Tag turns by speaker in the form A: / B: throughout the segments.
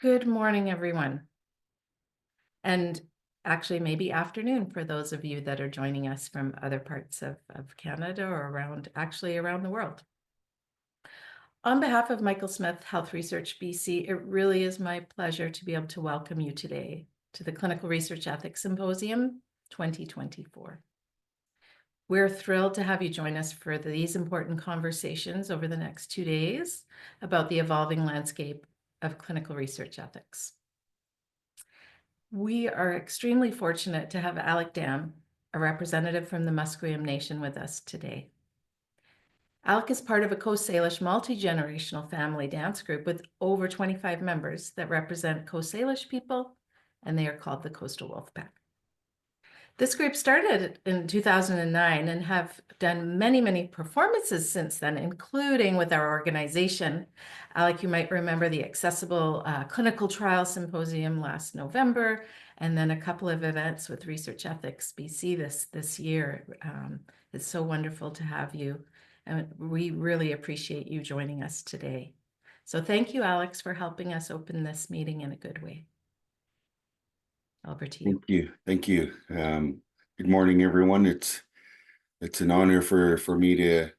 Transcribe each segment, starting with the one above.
A: Good morning, everyone. And actually, maybe afternoon for those of you that are joining us from other parts of Canada or around the world. On behalf of Michael Smith Health Research BC, it really is my pleasure to be able to welcome you today to the Clinical Research Ethics Symposium 2024. We're thrilled to have you join us for these important conversations over the next 2 days about the evolving landscape of clinical research ethics. We are extremely fortunate to have Alec Dam, a representative from the Musqueam Nation, with us today. Alec is part of a Coast Salish multi-generational family dance group with over 25 members that represent Coast Salish people, and they are called the Coastal Wolfpack. This group started in 2009 and have done many performances since then, including with our organization. Alec, you might remember the Accessible Clinical Trial Symposium last November, and then a couple of events with Research Ethics BC this year. It's so wonderful to have you, and we really appreciate you joining us today. So thank you, Alex, for helping us open this meeting in a good way. Over to you.
B: Thank you. Good morning, everyone. It's an honor for me to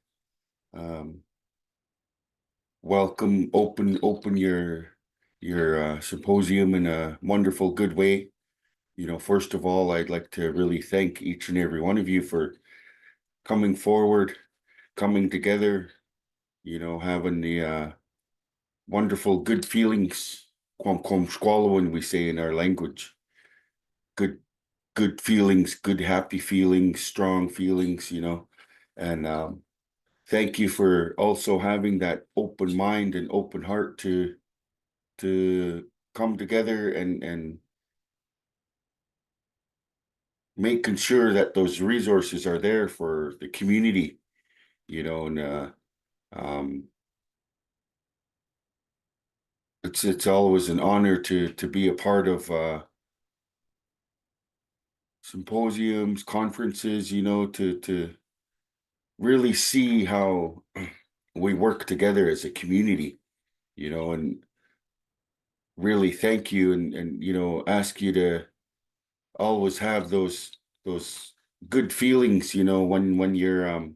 B: open your symposium in a wonderful, good way. First of all, I'd like to really thank each and every one of you for coming forward, coming together. Having the wonderful good feelings. Kwam squallowing, we say in our language. Good feelings, good happy feelings, strong feelings, and thank you for also having that open mind and open heart to come together and making sure that those resources are there for the community, and it's always an honor to be a part of symposiums, conferences, to really see how we work together as a community, and really thank you and ask you to always have those good feelings, when you're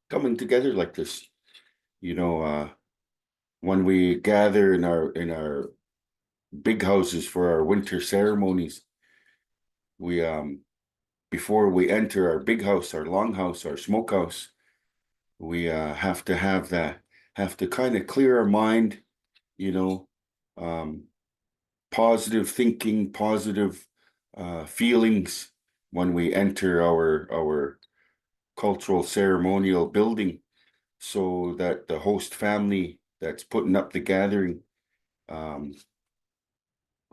B: coming together like this, when we gather in our big houses for our winter ceremonies. We before we enter our big house, our longhouse, our smokehouse, we have to kind of clear our mind, positive thinking, positive feelings when we enter our cultural ceremonial building, so that the host family that's putting up the gathering,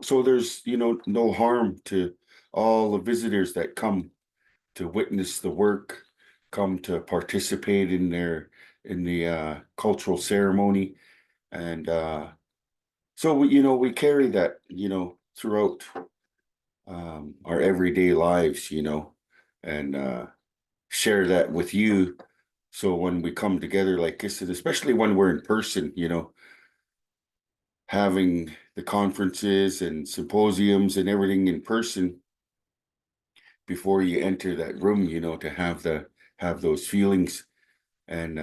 B: so there's no harm to all the visitors that come to witness the work, come to participate in the cultural ceremony. And so we carry that throughout our everyday lives, and share that with you. So when we come together like this, and especially when we're in person, having the conferences and symposiums and everything in person, before you enter that room, to have those feelings. And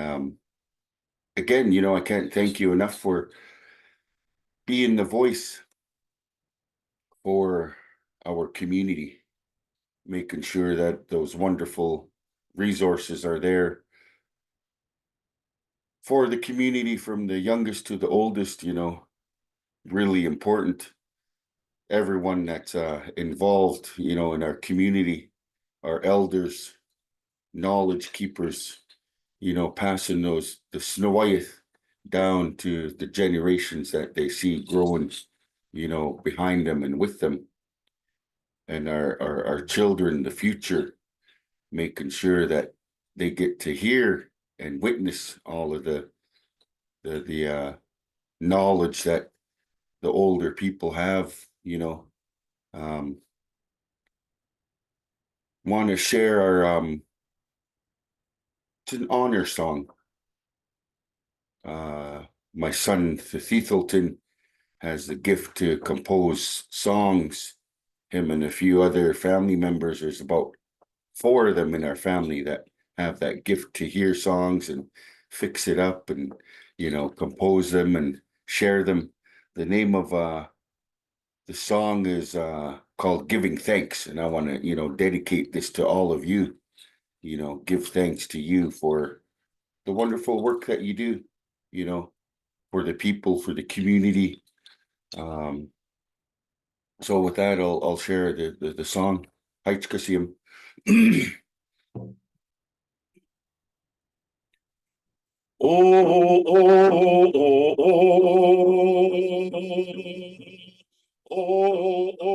B: again, I can't thank you enough for being the voice for our community, making sure that those wonderful resources are there for the community, from the youngest to the oldest, really important. Everyone that's involved, in our community, our elders, knowledge keepers, passing the Snowyeth down to the generations that they see growing, behind them and with them, and our children, the future, making sure that they get to hear and witness all of the knowledge that the older people have. Want to share our it's an honor song. My son, the Thiethelton, has the gift to compose songs. Him and a few other family members. There's about 4 of them in our family that have that gift to hear songs and fix it up and, compose them and share them. The name of the song is called Giving Thanks. And I want to, dedicate this to all of you, give thanks to you for the wonderful work that you do, for the people, for the community. So with that, I'll share the song. Heights Kasiem. Oh, oh, oh, oh, oh, oh, oh, oh,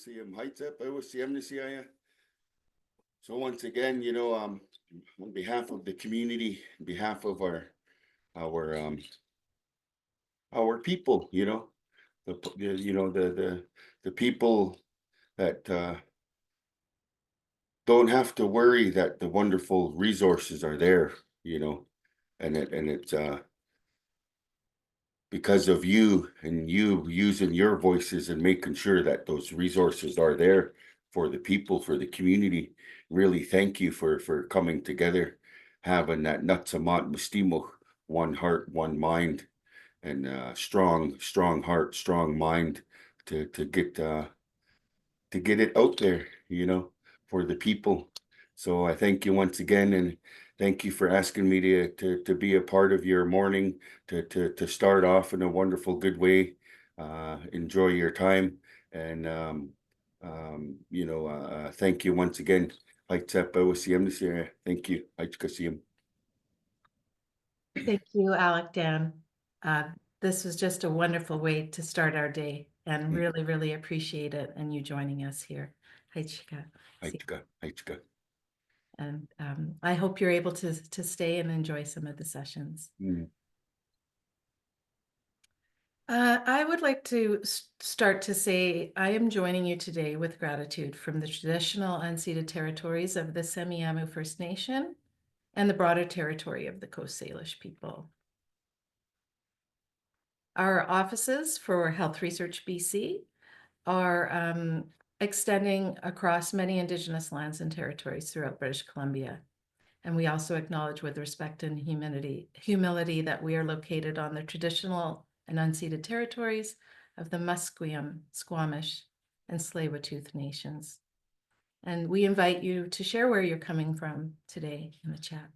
B: Siem Heights up. I was Siem Nisiaya. So once again, on behalf of the community, on behalf of our our people, the people that don't have to worry that the wonderful resources are there, and it's because of you and you using your voices and making sure that those resources are there for the people, for the community. Really thank you for coming together, having that Natsamat Mustimo, one heart, one mind, and strong heart, strong mind to get it out there, for the people. So I thank you once again, and thank you for asking me to be a part of your morning, to start off in a wonderful, good way. Enjoy your time, and thank you once again. Thank you.
A: Thank you, Alec Dan. Uh, this was just a wonderful way to start our day and really, really appreciate it and you joining us here. Haichika. And I hope you're able to stay and enjoy some of the sessions. I would like to start to say I am joining you today with gratitude from the traditional unceded territories of the Semiahmoo First Nation and the broader territory of the Coast Salish people. Our offices for Health Research BC are extending across many Indigenous lands and territories throughout British Columbia. And we also acknowledge with respect and humility that we are located on the traditional and unceded territories of the Musqueam, Squamish, and Tsleil-Waututh nations. And we invite you to share where you're coming from today in the chat.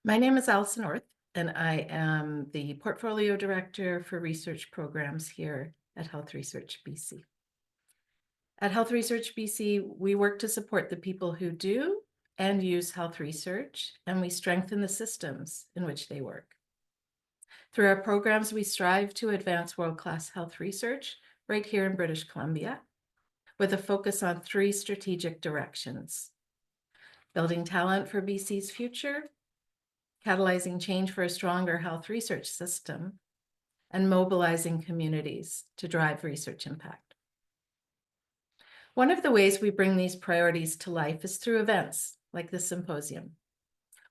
A: My name is Alison Orth, and I am the Portfolio Director for Research Programs here at Health Research BC. At Health Research BC, we work to support the people who do and use health research, and we strengthen the systems in which they work. Through our programs, we strive to advance world-class health research right here in British Columbia, with a focus on 3 strategic directions: building talent for BC's future, catalyzing change for a stronger health research system, and mobilizing communities to drive research impact. One of the ways we bring these priorities to life is through events like this symposium,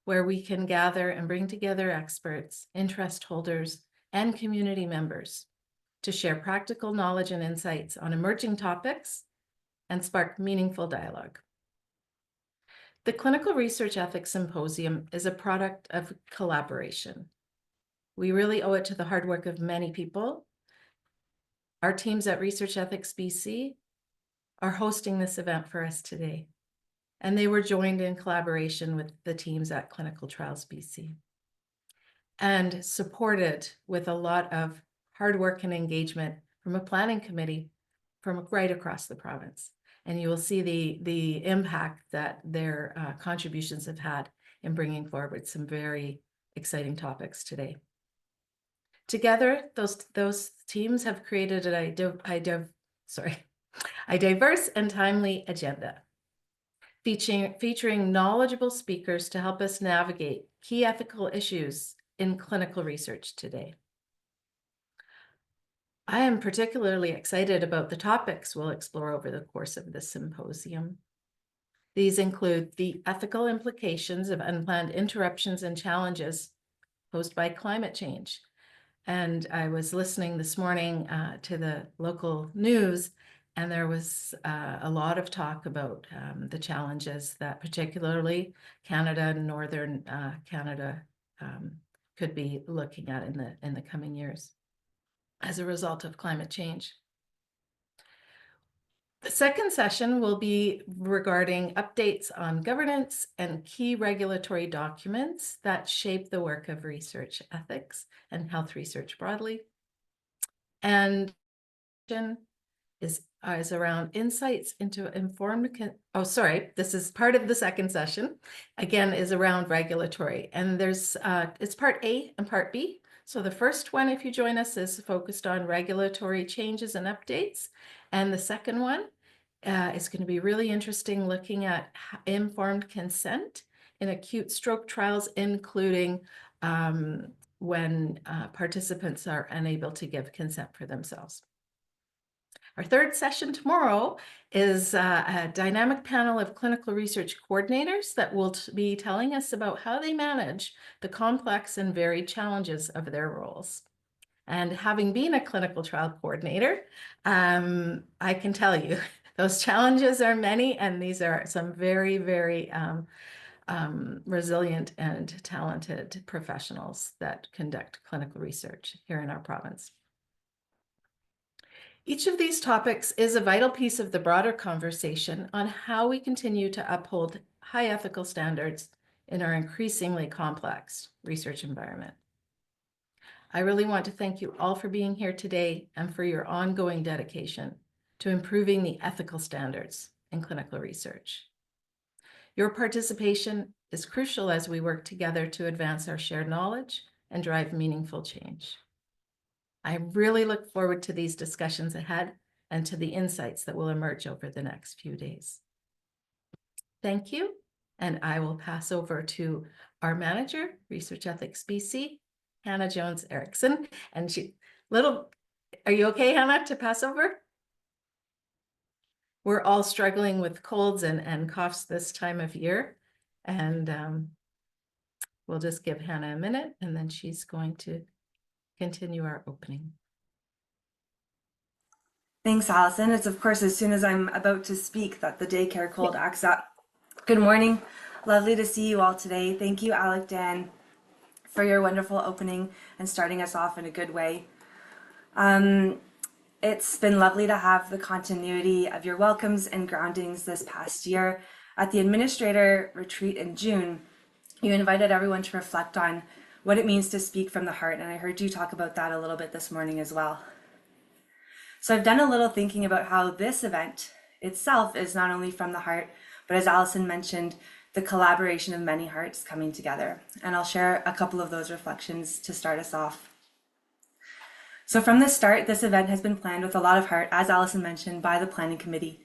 A: where we can gather and bring together experts, interest holders, and community members to share practical knowledge and insights on emerging topics and spark meaningful dialogue. The Clinical Research Ethics Symposium is a product of collaboration. We really owe it to the hard work of many people. Our teams at Research Ethics BC are hosting this event for us today, and they were joined in collaboration with the teams at Clinical Trials BC and supported with a lot of hard work and engagement from a planning committee from right across the province. And you will see the impact that their contributions have had in bringing forward some very exciting topics today. Together, those teams have created a diverse and timely agenda, featuring knowledgeable speakers to help us navigate key ethical issues in clinical research today. I am particularly excited about the topics we'll explore over the course of this symposium. These include the ethical implications of unplanned interruptions and challenges posed by climate change. And I was listening this morning to the local news, and there was a lot of talk about the challenges that particularly Canada and Northern Canada could be looking at in the coming years as a result of climate change. The second session will be regarding updates on governance and key regulatory documents that shape the work of research ethics and health research broadly. And is around insights into informed, this is part of the second session, again, is around regulatory. And there's, it's part A and part B. So the first one, if you join us, is focused on regulatory changes and updates. And the second one is going to be really interesting, looking at informed consent in acute stroke trials, including when participants are unable to give consent for themselves. Our third session tomorrow is a dynamic panel of clinical research coordinators that will be telling us about how they manage the complex and varied challenges of their roles. And having been a clinical trial coordinator, I can tell you those challenges are many, and these are some very, very resilient and talented professionals that conduct clinical research here in our province. Each of these topics is a vital piece of the broader conversation on how we continue to uphold high ethical standards in our increasingly complex research environment. I really want to thank you all for being here today and for your ongoing dedication to improving the ethical standards in clinical research. Your participation is crucial as we work together to advance our shared knowledge and drive meaningful change. I really look forward to these discussions ahead and to the insights that will emerge over the next few days. Thank you, and I will pass over to our manager, Research Ethics BC, Hannah Jones Erickson. And are you okay, Hannah, to pass over? We're all struggling with colds and coughs this time of year, and we'll just give Hannah a minute, and then she's going to continue our opening.
C: Thanks, Allison. It's of course as soon as I'm about to speak that the daycare cold acts up. Good morning. Lovely to see you all today. Thank you, Alec Dan, for your wonderful opening and starting us off in a good way. It's been lovely to have the continuity of your welcomes and groundings this past year. At the administrator retreat in June, you invited everyone to reflect on what it means to speak from the heart, and I heard you talk about that a little bit this morning as well. So I've done a little thinking about how this event itself is not only from the heart, but as Allison mentioned, the collaboration of many hearts coming together. And I'll share a couple of those reflections to start us off. So from the start, this event has been planned with a lot of heart, as Allison mentioned, by the planning committee,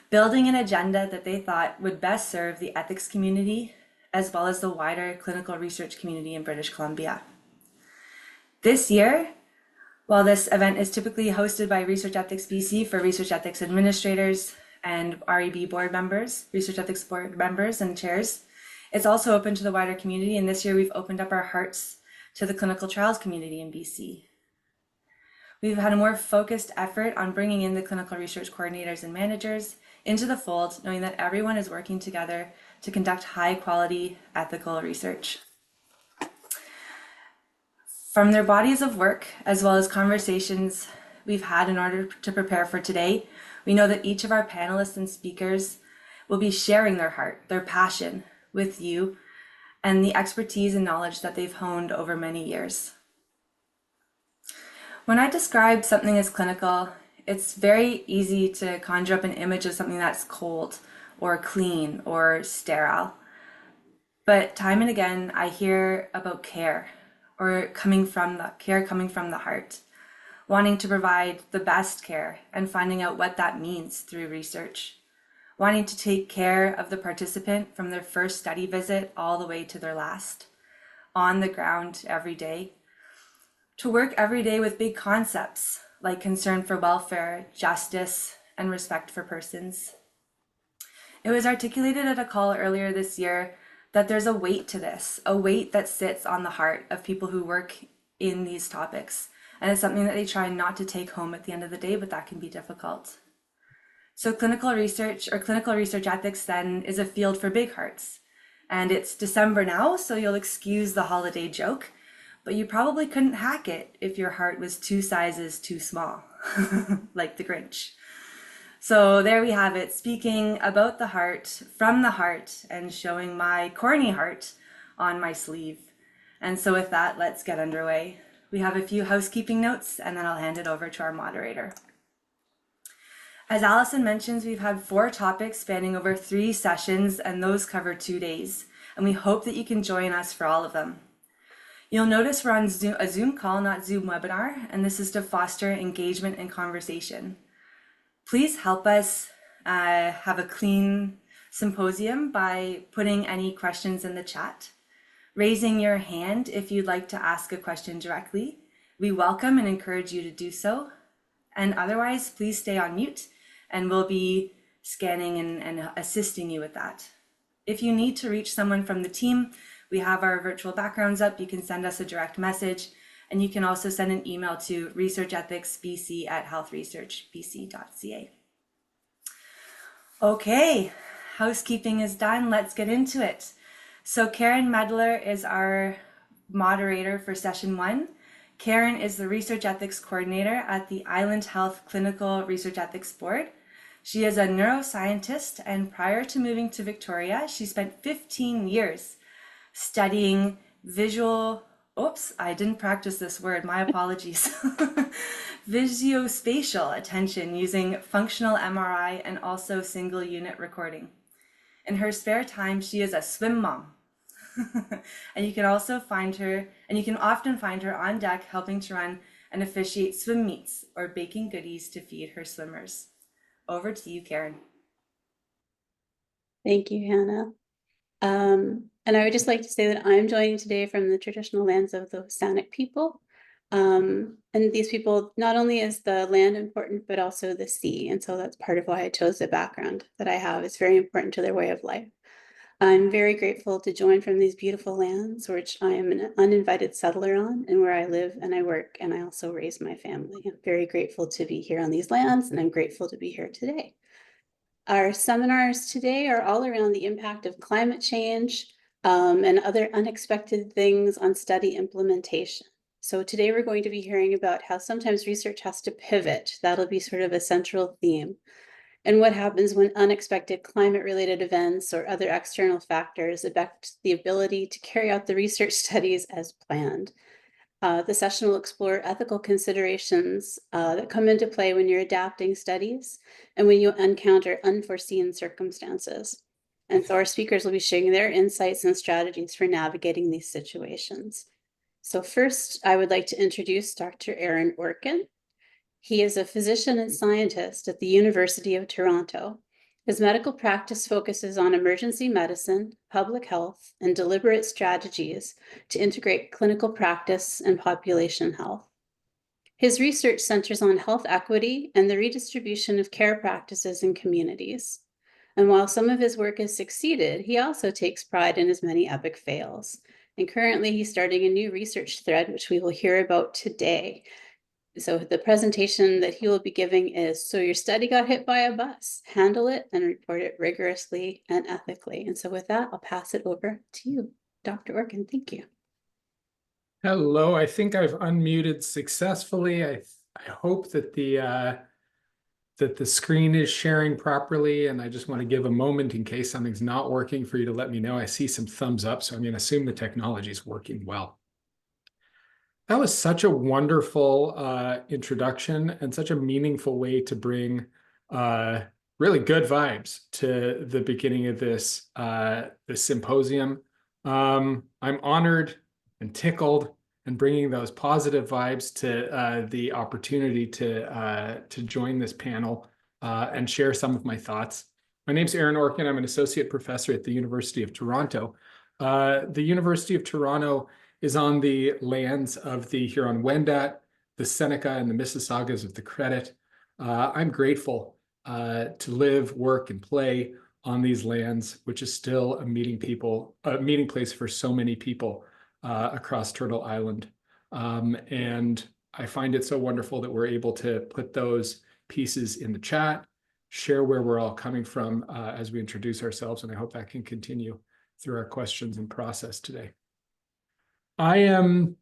C: building an agenda that they thought would best serve the ethics community, as well as the wider clinical research community in British Columbia. This year, while this event is typically hosted by Research Ethics BC for research ethics administrators and REB board members, research ethics board members and chairs, it's also open to the wider community, and this year we've opened up our hearts to the clinical trials community in BC. We've had a more focused effort on bringing in the clinical research coordinators and managers into the fold, knowing that everyone is working together to conduct high quality ethical research. From their bodies of work, as well as conversations we've had in order to prepare for today, we know that each of our panelists and speakers will be sharing their heart, their passion with you, and the expertise and knowledge that they've honed over many years. When I describe something as clinical, it's very easy to conjure up an image of something that's cold or clean or sterile. But time and again, I hear about care, or coming from the heart, wanting to provide the best care and finding out what that means through research, wanting to take care of the participant from their first study visit all the way to their last, on the ground every day, to work every day with big concepts like concern for welfare, justice, and respect for persons. It was articulated at a call earlier this year that there's a weight to this, a weight that sits on the heart of people who work in these topics. And it's something that they try not to take home at the end of the day, but that can be difficult. So clinical research ethics then is a field for big hearts. And it's December now, so you'll excuse the holiday joke, but you probably couldn't hack it if your heart was 2 sizes too small, like the Grinch. So there we have it, speaking about the heart, from the heart, and showing my corny heart on my sleeve. And so with that, let's get underway. We have a few housekeeping notes, and then I'll hand it over to our moderator. As Allison mentions, we've had 4 topics spanning over 3 sessions, and those cover 2 days. And we hope that you can join us for all of them. You'll notice we're on a Zoom call, not Zoom webinar, and this is to foster engagement and conversation. Please help us have a clean symposium by putting any questions in the chat, raising your hand if you'd like to ask a question directly. We welcome and encourage you to do so. And otherwise, please stay on mute and we'll be scanning and assisting you with that. If you need to reach someone from the team, we have our virtual backgrounds up. You can send us a direct message, and you can also send an email to researchethicsbc@healthresearchbc.ca. Okay, housekeeping is done. Let's get into it. So Karen Medler is our moderator for session 1. Karen is the Research Ethics Coordinator at the Island Health Clinical Research Ethics Board. She is a neuroscientist, and prior to moving to Victoria, she spent 15 years studying I didn't practice this word, my apologies. Visuospatial attention using functional MRI and also single unit recording. In her spare time, she is a swim mom. And you can often find her on deck helping to run and officiate swim meets or baking goodies to feed her swimmers. Over to you, Karen.
D: Thank you, Hannah. And I would just like to say that I'm joining today from the traditional lands of the Hostanek people. And these people, not only is the land important, but also the sea. And so that's part of why I chose the background that I have. It's very important to their way of life. I'm very grateful to join from these beautiful lands, which I am an uninvited settler on, and where I live and I work, and I also raise my family. I'm very grateful to be here on these lands, and I'm grateful to be here today. Our seminars today are all around the impact of climate change and other unexpected things on study implementation. So today we're going to be hearing about how sometimes research has to pivot. That'll be sort of a central theme. And what happens when unexpected climate-related events or other external factors affect the ability to carry out the research studies as planned. The session will explore ethical considerations that come into play when you're adapting studies and when you encounter unforeseen circumstances. And so our speakers will be sharing their insights and strategies for navigating these situations. So first, I would like to introduce Dr. Aaron Orkin. He is a physician and scientist at the University of Toronto. His medical practice focuses on emergency medicine, public health, and deliberate strategies to integrate clinical practice and population health. His research centers on health equity and the redistribution of care practices in communities. And while some of his work has succeeded, he also takes pride in his many epic fails. And currently he's starting a new research thread, which we will hear about today. So the presentation that he will be giving is, so your study got hit by a bus, handle it and report it rigorously and ethically. And so with that, I'll pass it over to you, Dr. Orkin. Thank you.
E: Hello, I think I've unmuted successfully. I hope that the screen is sharing properly, and I just want to give a moment in case something's not working for you to let me know. I see some thumbs up, so I'm going to assume the technology is working well. That was such a wonderful introduction and such a meaningful way to bring really good vibes to the beginning of this symposium. I'm honored and tickled and bringing those positive vibes to the opportunity to join this panel and share some of my thoughts. My name's Aaron Orkin. I'm an associate professor at the University of Toronto. The University of Toronto is on the lands of the Huron-Wendat, the Seneca, and the Mississaugas of the Credit. I'm grateful to live, work, and play on these lands, which is still a meeting place for so many people across Turtle Island. And I find it so wonderful that we're able to put those pieces in the chat, share where we're all coming from as we introduce ourselves, and I hope that can continue through our questions and process today. I am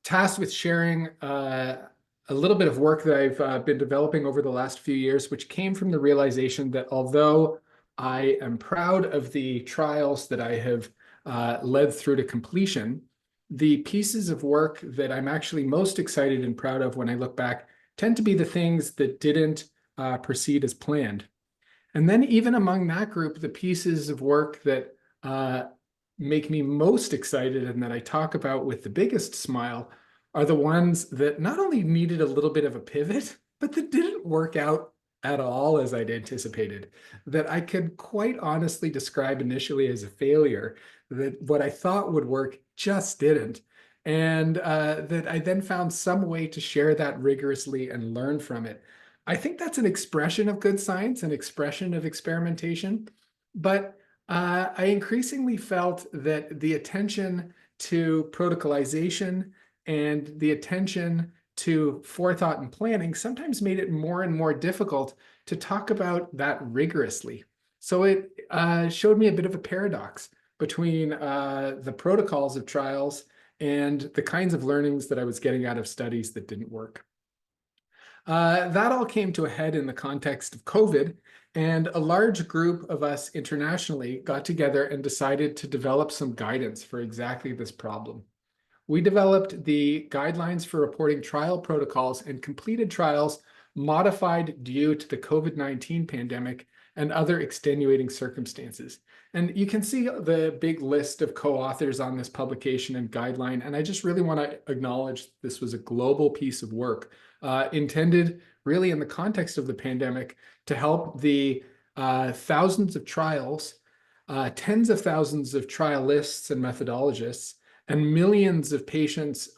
E: tasked with sharing a little bit of work that I've been developing over the last few years, which came from the realization that although I am proud of the trials that I have led through to completion, the pieces of work that I'm actually most excited and proud of when I look back tend to be the things that didn't proceed as planned. And then even among that group, the pieces of work that make me most excited and that I talk about with the biggest smile are the ones that not only needed a little bit of a pivot, but that didn't work out at all as I'd anticipated, that I could quite honestly describe initially as a failure, that what I thought would work just didn't. and that I then found some way to share that rigorously and learn from it. I think that's an expression of good science, an expression of experimentation, but I increasingly felt that the attention to protocolization and the attention to forethought and planning sometimes made it more and more difficult to talk about that rigorously. So it showed me a bit of a paradox between the protocols of trials and the kinds of learnings that I was getting out of studies that didn't work. That all came to a head in the context of COVID, and a large group of us internationally got together and decided to develop some guidance for exactly this problem. We developed the guidelines for reporting trial protocols and completed trials modified due to the COVID-19 pandemic and other extenuating circumstances. And you can see the big list of co-authors on this publication and guideline. And I just really want to acknowledge this was a global piece of work intended really in the context of the pandemic to help the thousands of trials, tens of thousands of trialists and methodologists, and millions of patients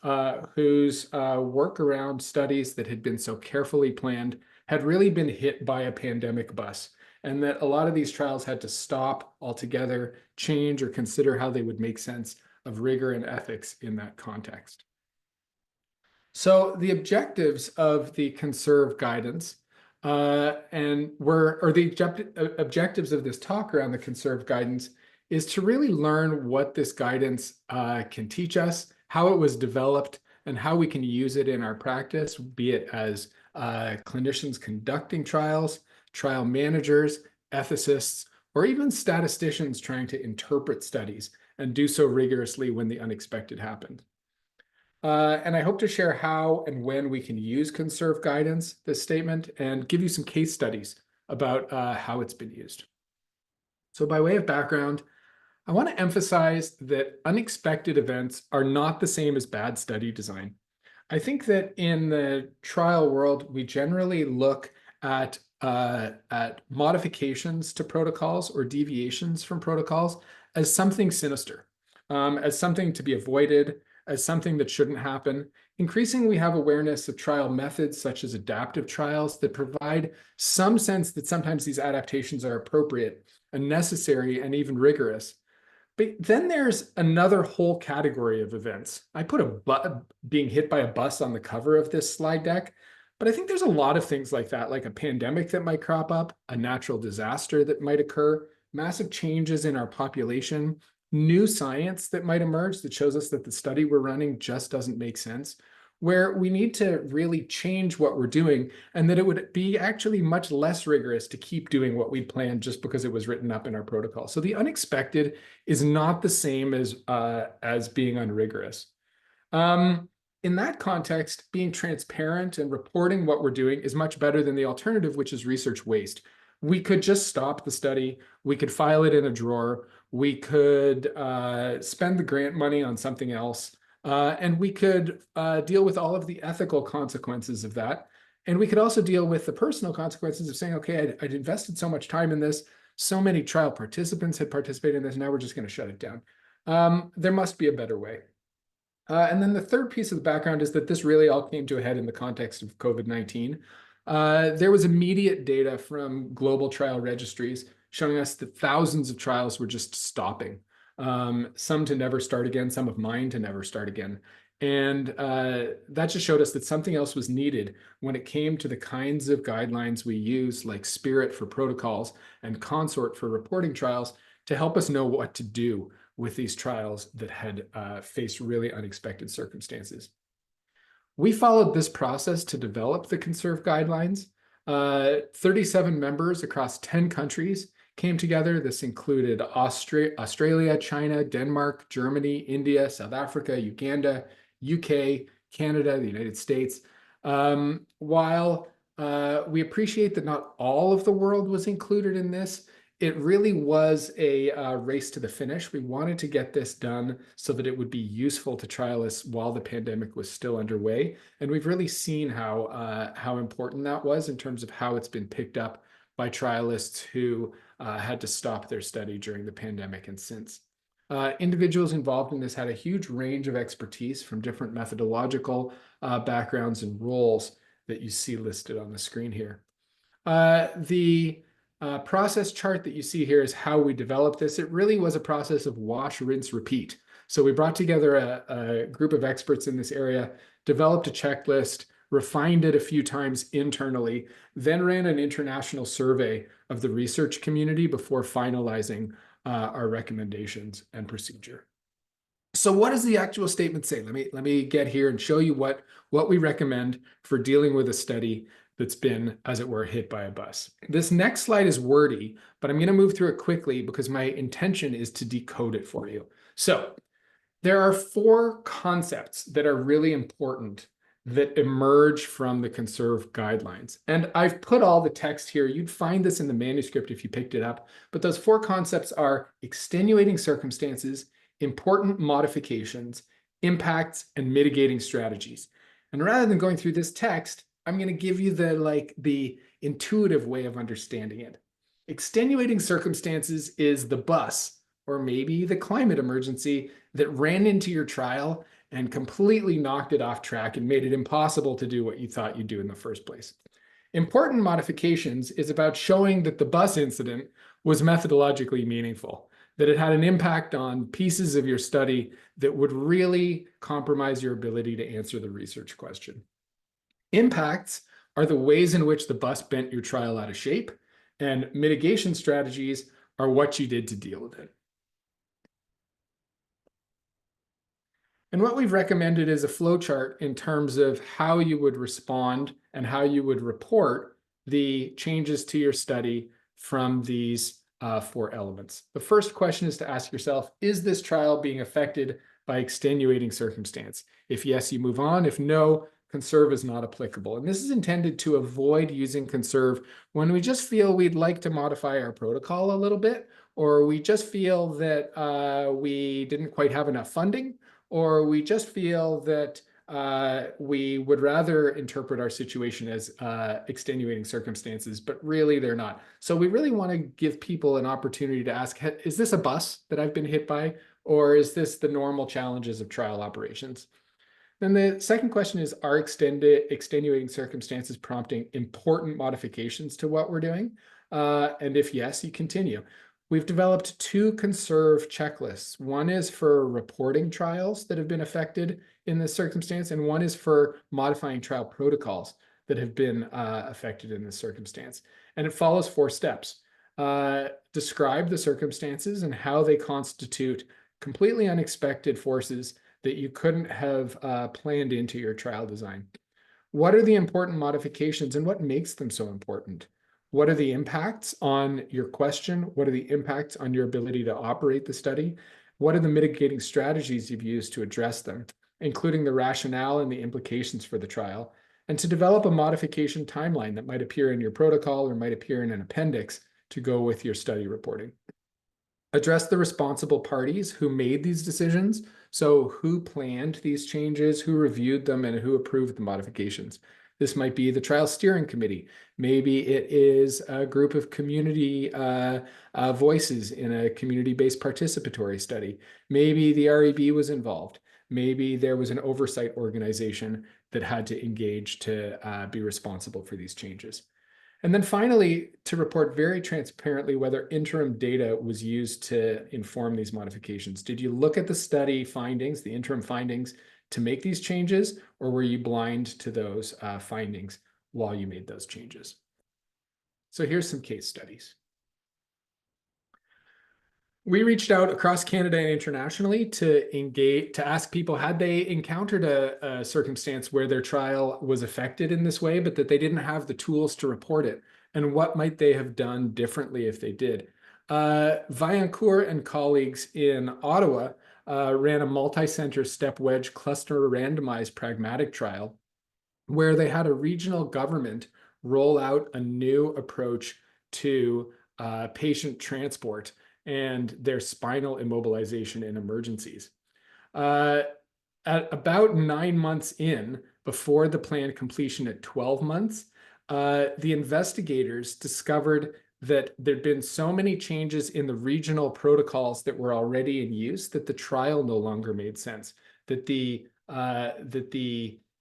E: whose work around studies that had been so carefully planned had really been hit by a pandemic bus, and that a lot of these trials had to stop altogether, change, or consider how they would make sense of rigor and ethics in that context. So the objectives of the CONSERVE guidance objectives of this talk around the CONSERVE guidance is to really learn what this guidance can teach us, how it was developed, and how we can use it in our practice, be it as clinicians conducting trials, trial managers, ethicists, or even statisticians trying to interpret studies and do so rigorously when the unexpected happened. And I hope to share how and when we can use CONSERVE guidance, this statement, and give you some case studies about how it's been used. So by way of background, I want to emphasize that unexpected events are not the same as bad study design. I think that in the trial world, we generally look at modifications to protocols or deviations from protocols as something sinister, as something to be avoided, as something that shouldn't happen. Increasingly, we have awareness of trial methods such as adaptive trials that provide some sense that sometimes these adaptations are appropriate and necessary and even rigorous. But then there's another whole category of events. I put being hit by a bus on the cover of this slide deck, but I think there's a lot of things like that, like a pandemic that might crop up, a natural disaster that might occur, massive changes in our population, new science that might emerge that shows us that the study we're running just doesn't make sense, where we need to really change what we're doing, and that it would be actually much less rigorous to keep doing what we planned just because it was written up in our protocol. So the unexpected is not the same as being unrigorous. In that context, being transparent and reporting what we're doing is much better than the alternative, which is research waste. We could just stop the study. We could file it in a drawer. We could spend the grant money on something else. And we could deal with all of the ethical consequences of that. And we could also deal with the personal consequences of saying, okay, I'd invested so much time in this. So many trial participants had participated in this. Now we're just going to shut it down. There must be a better way. And then the third piece of the background is that this really all came to a head in the context of COVID-19. There was immediate data from global trial registries showing us that thousands of trials were just stopping. Some to never start again, some of mine to never start again. And that just showed us that something else was needed when it came to the kinds of guidelines we use, like SPIRIT for protocols and CONSORT for reporting trials, to help us know what to do with these trials that had faced really unexpected circumstances. We followed this process to develop the CONSERVE guidelines. 37 members across 10 countries came together. This included Australia, China, Denmark, Germany, India, South Africa, Uganda, UK, Canada, the United States. While we appreciate that not all of the world was included in this, it really was a race to the finish. We wanted to get this done so that it would be useful to trialists while the pandemic was still underway. And we've really seen how important that was in terms of how it's been picked up by trialists who had to stop their study during the pandemic and since. Individuals involved in this had a huge range of expertise from different methodological backgrounds and roles that you see listed on the screen here. The process chart that you see here is how we developed this. It really was a process of wash, rinse, repeat. So we brought together a group of experts in this area, developed a checklist, refined it a few times internally, then ran an international survey of the research community before finalizing our recommendations and procedure. So what does the actual statement say? Let me get here and show you what we recommend for dealing with a study that's been, as it were, hit by a bus. This next slide is wordy, but I'm going to move through it quickly because my intention is to decode it for you. So there are 4 concepts that are really important that emerge from the CONSERVE guidelines. And I've put all the text here. You'd find this in the manuscript if you picked it up. But those 4 concepts are extenuating circumstances, important modifications, impacts, and mitigating strategies. And rather than going through this text, I'm going to give you the intuitive way of understanding it. Extenuating circumstances is the bus, or maybe the climate emergency that ran into your trial and completely knocked it off track and made it impossible to do what you thought you'd do in the first place. Important modifications is about showing that the bus incident was methodologically meaningful, that it had an impact on pieces of your study that would really compromise your ability to answer the research question. Impacts are the ways in which the bus bent your trial out of shape, and mitigation strategies are what you did to deal with it. And what we've recommended is a flowchart in terms of how you would respond and how you would report the changes to your study from these 4 elements. The first question is to ask yourself, is this trial being affected by extenuating circumstance? If yes, you move on. If no, CONSERVE is not applicable. And this is intended to avoid using CONSERVE when we just feel we'd like to modify our protocol a little bit, or we just feel that we didn't quite have enough funding, or we just feel that we would rather interpret our situation as extenuating circumstances, but really they're not. So we really want to give people an opportunity to ask, is this a bus that I've been hit by, or is this the normal challenges of trial operations? Then the second question is, are extenuating circumstances prompting important modifications to what we're doing? And if yes, you continue. We've developed 2 CONSERVE checklists. One is for reporting trials that have been affected in this circumstance, and one is for modifying trial protocols that have been affected in this circumstance. And it follows 4 steps. Describe the circumstances and how they constitute completely unexpected forces that you couldn't have planned into your trial design. What are the important modifications and what makes them so important? What are the impacts on your question? What are the impacts on your ability to operate the study? What are the mitigating strategies you've used to address them, including the rationale and the implications for the trial, and to develop a modification timeline that might appear in your protocol or might appear in an appendix to go with your study reporting. Address the responsible parties who made these decisions. So who planned these changes, who reviewed them, and who approved the modifications. This might be the trial steering committee. Maybe it is a group of community voices in a community-based participatory study. Maybe the REB was involved. Maybe there was an oversight organization that had to engage to be responsible for these changes. And then finally, to report very transparently whether interim data was used to inform these modifications. Did you look at the study findings, the interim findings, to make these changes, or were you blind to those findings while you made those changes? So here's some case studies. We reached out across Canada and internationally to ask people, had they encountered a circumstance where their trial was affected in this way, but that they didn't have the tools to report it, and what might they have done differently if they did? Vaillancourt and colleagues in Ottawa ran a multi-center step wedge cluster randomized pragmatic trial where they had a regional government roll out a new approach to patient transport and their spinal immobilization in emergencies. At about 9 months in, before the planned completion at 12 months, the investigators discovered that there'd been so many changes in the regional protocols that were already in use that the trial no longer made sense, that the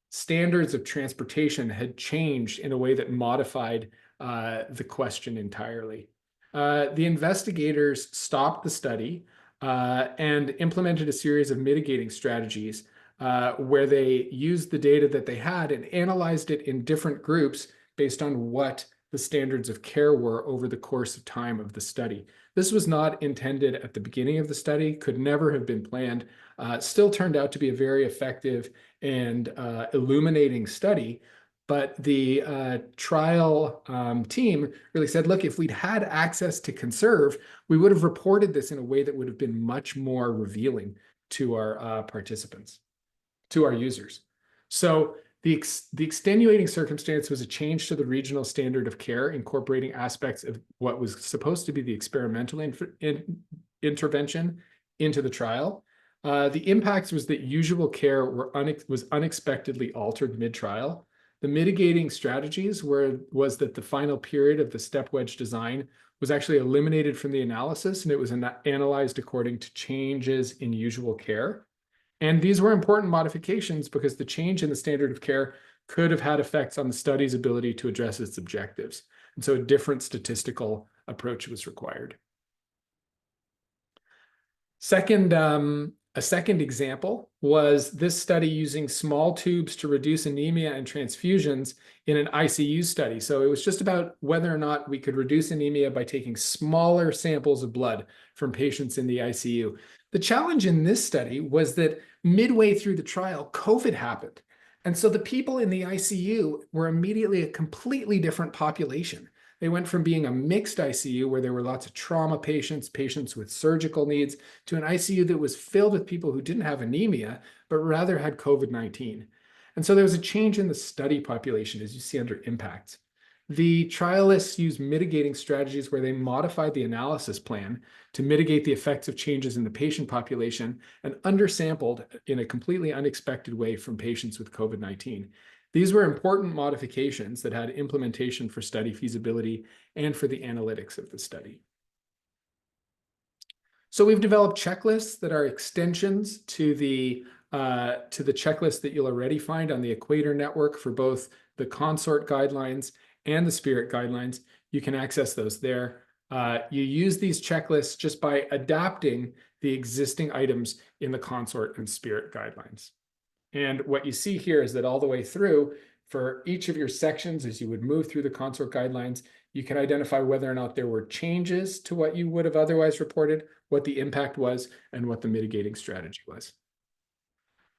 E: standards of transportation had changed in a way that modified the question entirely. The investigators stopped the study and implemented a series of mitigating strategies where they used the data that they had and analyzed it in different groups based on what the standards of care were over the course of time of the study. This was not intended at the beginning of the study, could never have been planned, still turned out to be a very effective and illuminating study. But the trial team really said, look, if we'd had access to Conserve, we would have reported this in a way that would have been much more revealing to our participants, to our users. So the extenuating circumstance was a change to the regional standard of care, incorporating aspects of what was supposed to be the experimental intervention into the trial. The impact was that usual care was unexpectedly altered mid-trial. The mitigating strategies was that the final period of the step wedge design was actually eliminated from the analysis, and it was analyzed according to changes in usual care. And these were important modifications because the change in the standard of care could have had effects on the study's ability to address its objectives. And so a different statistical approach was required. A second example was this study using small tubes to reduce anemia and transfusions in an ICU study. So it was just about whether or not we could reduce anemia by taking smaller samples of blood from patients in the ICU. The challenge in this study was that midway through the trial, COVID happened. And so the people in the ICU were immediately a completely different population. They went from being a mixed ICU where there were lots of trauma patients, patients with surgical needs, to an ICU that was filled with people who didn't have anemia, but rather had COVID-19. And so there was a change in the study population, as you see under impact. The trialists used mitigating strategies where they modified the analysis plan to mitigate the effects of changes in the patient population and undersampled in a completely unexpected way from patients with COVID-19. These were important modifications that had implementation for study feasibility and for the analytics of the study. So we've developed checklists that are extensions to the checklist that you'll already find on the Equator Network for both the Consort guidelines and the Spirit guidelines. You can access those there. You use these checklists just by adapting the existing items in the Consort and Spirit guidelines. And what you see here is that all the way through, for each of your sections, as you would move through the Consort guidelines, you can identify whether or not there were changes to what you would have otherwise reported, what the impact was, and what the mitigating strategy was.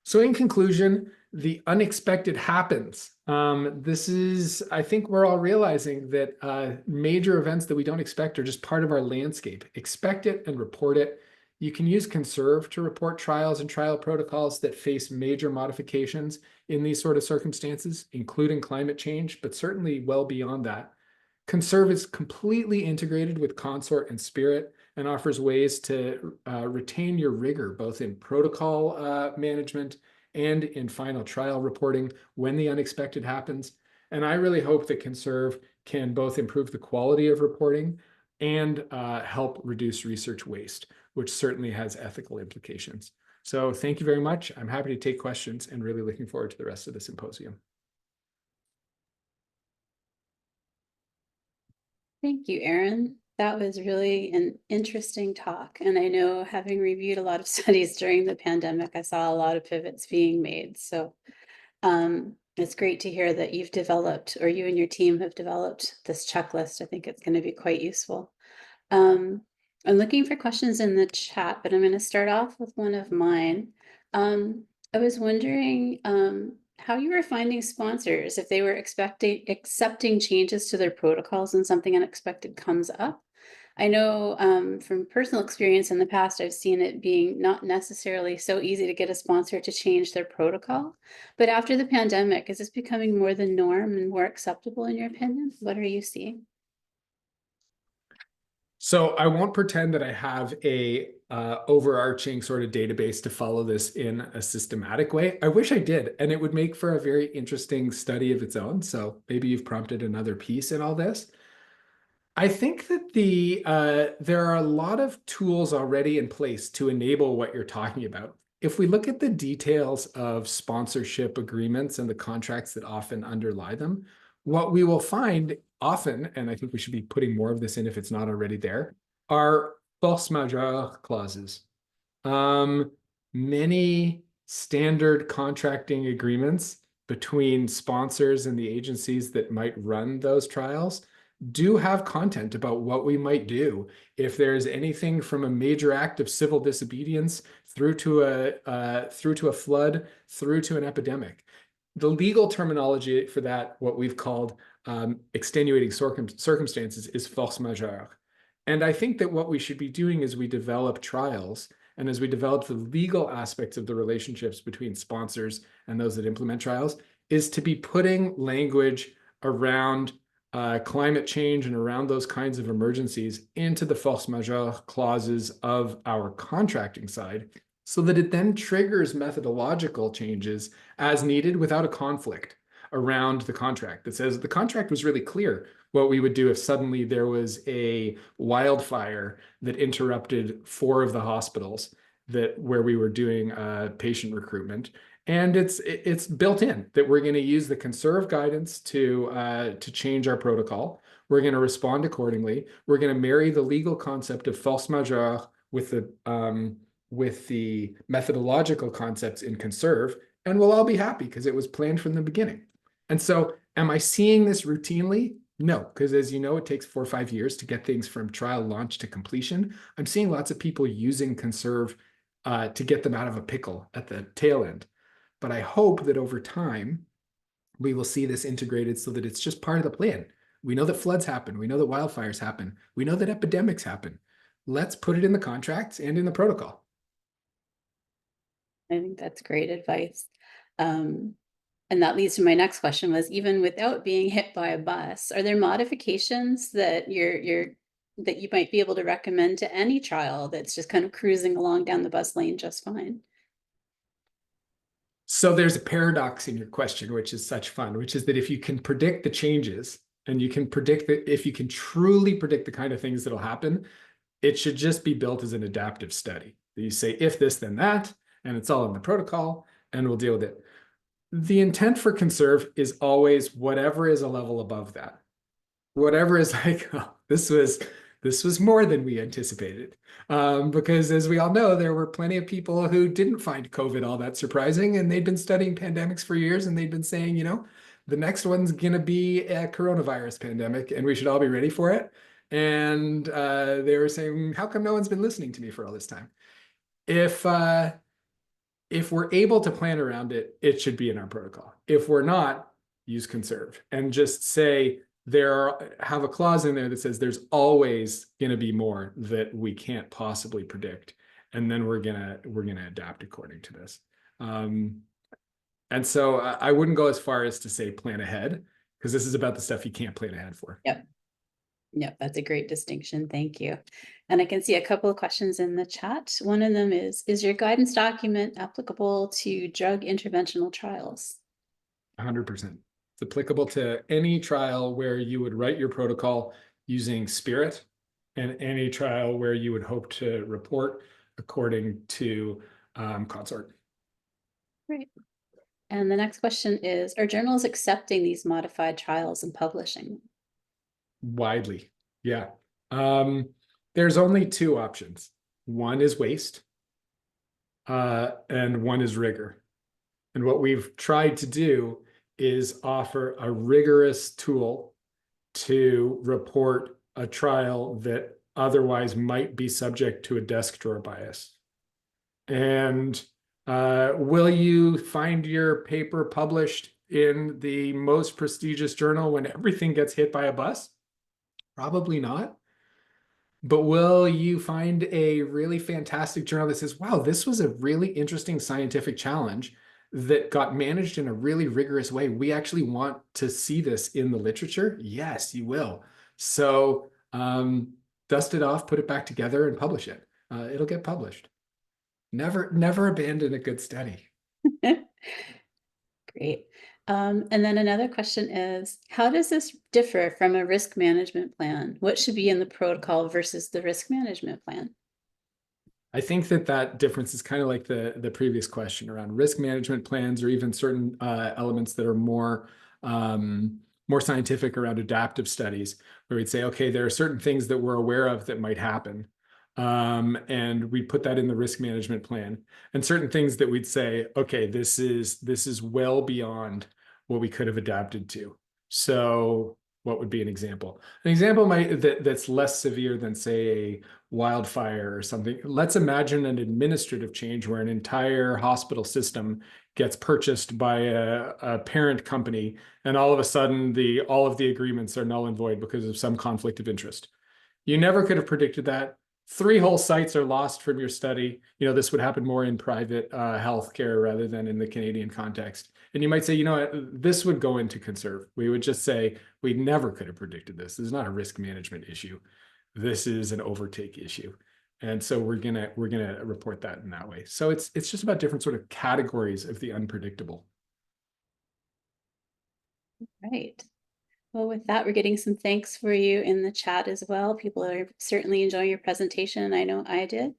E: So in conclusion, the unexpected happens. I think we're all realizing that major events that we don't expect are just part of our landscape. Expect it and report it. You can use Conserve to report trials and trial protocols that face major modifications in these sort of circumstances, including climate change, but certainly well beyond that. Conserve is completely integrated with Consort and Spirit and offers ways to retain your rigor, both in protocol management and in final trial reporting when the unexpected happens. And I really hope that Conserve can both improve the quality of reporting and help reduce research waste, which certainly has ethical implications. So thank you very much. I'm happy to take questions and really looking forward to the rest of the symposium.
D: Thank you, Aaron. That was really an interesting talk. And I know, having reviewed a lot of studies during the pandemic, I saw a lot of pivots being made. So it's great to hear that you've developed, or you and your team have developed, this checklist. I think it's going to be quite useful. I'm looking for questions in the chat, but I'm going to start off with one of mine. I was wondering how you were finding sponsors, if they were accepting changes to their protocols when something unexpected comes up. I know from personal experience in the past, I've seen it being not necessarily so easy to get a sponsor to change their protocol. But after the pandemic, is this becoming more the norm and more acceptable in your opinion? What are you seeing?
E: So I won't pretend that I have a overarching sort of database to follow this in a systematic way. I wish I did, and it would make for a very interesting study of its own. So maybe you've prompted another piece in all this. I think that there are a lot of tools already in place to enable what you're talking about. If we look at the details of sponsorship agreements and the contracts that often underlie them, what we will find often, and I think we should be putting more of this in if it's not already there, are force majeure clauses. Many standard contracting agreements between sponsors and the agencies that might run those trials do have content about what we might do if there's anything from a major act of civil disobedience through to a flood, through to an epidemic. The legal terminology for that, what we've called extenuating circumstances, is force majeure. And I think that what we should be doing as we develop trials and as we develop the legal aspects of the relationships between sponsors and those that implement trials is to be putting language around climate change and around those kinds of emergencies into the force majeure clauses of our contracting side, so that it then triggers methodological changes as needed without a conflict around the contract that says the contract was really clear what we would do if suddenly there was a wildfire that interrupted 4 of the hospitals where we were doing patient recruitment. And it's built in that we're going to use the conserve guidance to change our protocol. We're going to respond accordingly. We're going to marry the legal concept of force majeure with the methodological concepts in conserve, and we'll all be happy because it was planned from the beginning. And so, am I seeing this routinely? No, because as you know, it takes 4 or 5 years to get things from trial launch to completion. I'm seeing lots of people using conserve to get them out of a pickle at the tail end. But I hope that over time, we will see this integrated so that it's just part of the plan. We know that floods happen. We know that wildfires happen. We know that epidemics happen. Let's put it in the contracts and in the protocol.
D: I think that's great advice. And that leads to my next question was, even without being hit by a bus, are there modifications that that you might be able to recommend to any trial that's just kind of cruising along down the bus lane just fine?
E: So there's a paradox in your question, which is such fun, which is that if you can predict the changes and you can predict that, if you can truly predict the kind of things that'll happen, it should just be built as an adaptive study. You say, if this, then that, and it's all in the protocol, and we'll deal with it. The intent for conserve is always whatever is a level above that. Whatever is like, oh, this was more than we anticipated. Because as we all know, there were plenty of people who didn't find COVID all that surprising, and they'd been studying pandemics for years, and they'd been saying, the next one's going to be a coronavirus pandemic, and we should all be ready for it. And they were saying, how come no one's been listening to me for all this time? If we're able to plan around it, it should be in our protocol. If we're not, use conserve and just say have a clause in there that says there's always going to be more that we can't possibly predict, and then we're gonna adapt according to this. And so I wouldn't go as far as to say plan ahead, because this is about the stuff you can't plan ahead for.
D: Yep, that's a great distinction. Thank you. And I can see a couple of questions in the chat. One of them is your guidance document applicable to drug interventional trials?
E: 100%. It's applicable to any trial where you would write your protocol using Spirit, and any trial where you would hope to report according to Consort.
D: Great. And the next question is, are journals accepting these modified trials and publishing them?
E: Widely, yeah. There's only 2 options. One is waste, and one is rigor. And what we've tried to do is offer a rigorous tool to report a trial that otherwise might be subject to a desk drawer bias. And will you find your paper published in the most prestigious journal when everything gets hit by a bus? Probably not. But will you find a really fantastic journal that says, wow, this was a really interesting scientific challenge that got managed in a really rigorous way? We actually want to see this in the literature. Yes, you will. So dust it off, put it back together, and publish it. It'll get published. Never abandon a good study.
D: Great. And then another question is, how does this differ from a risk management plan? What should be in the protocol versus the risk management plan?
E: I think that that difference is kind of like the previous question around risk management plans, or even certain elements that are more scientific around adaptive studies, where we'd say, okay, there are certain things that we're aware of that might happen. And we put that in the risk management plan, and certain things that we'd say, okay, this is well beyond what we could have adapted to. So what would be an example? An example that's less severe than, say, a wildfire or something. Let's imagine an administrative change where an entire hospital system gets purchased by a parent company, and all of a sudden all of the agreements are null and void because of some conflict of interest. You never could have predicted that. 3 whole sites are lost from your study. This would happen more in private healthcare rather than in the Canadian context. And you might say, this would go into conserve. We would just say, we never could have predicted this. This is not a risk management issue. This is an overtake issue. And so we're gonna report that in that way. So it's just about different sort of categories of the unpredictable.
D: Right. Well, with that, we're getting some thanks for you in the chat as well. People are certainly enjoying your presentation, and I know I did.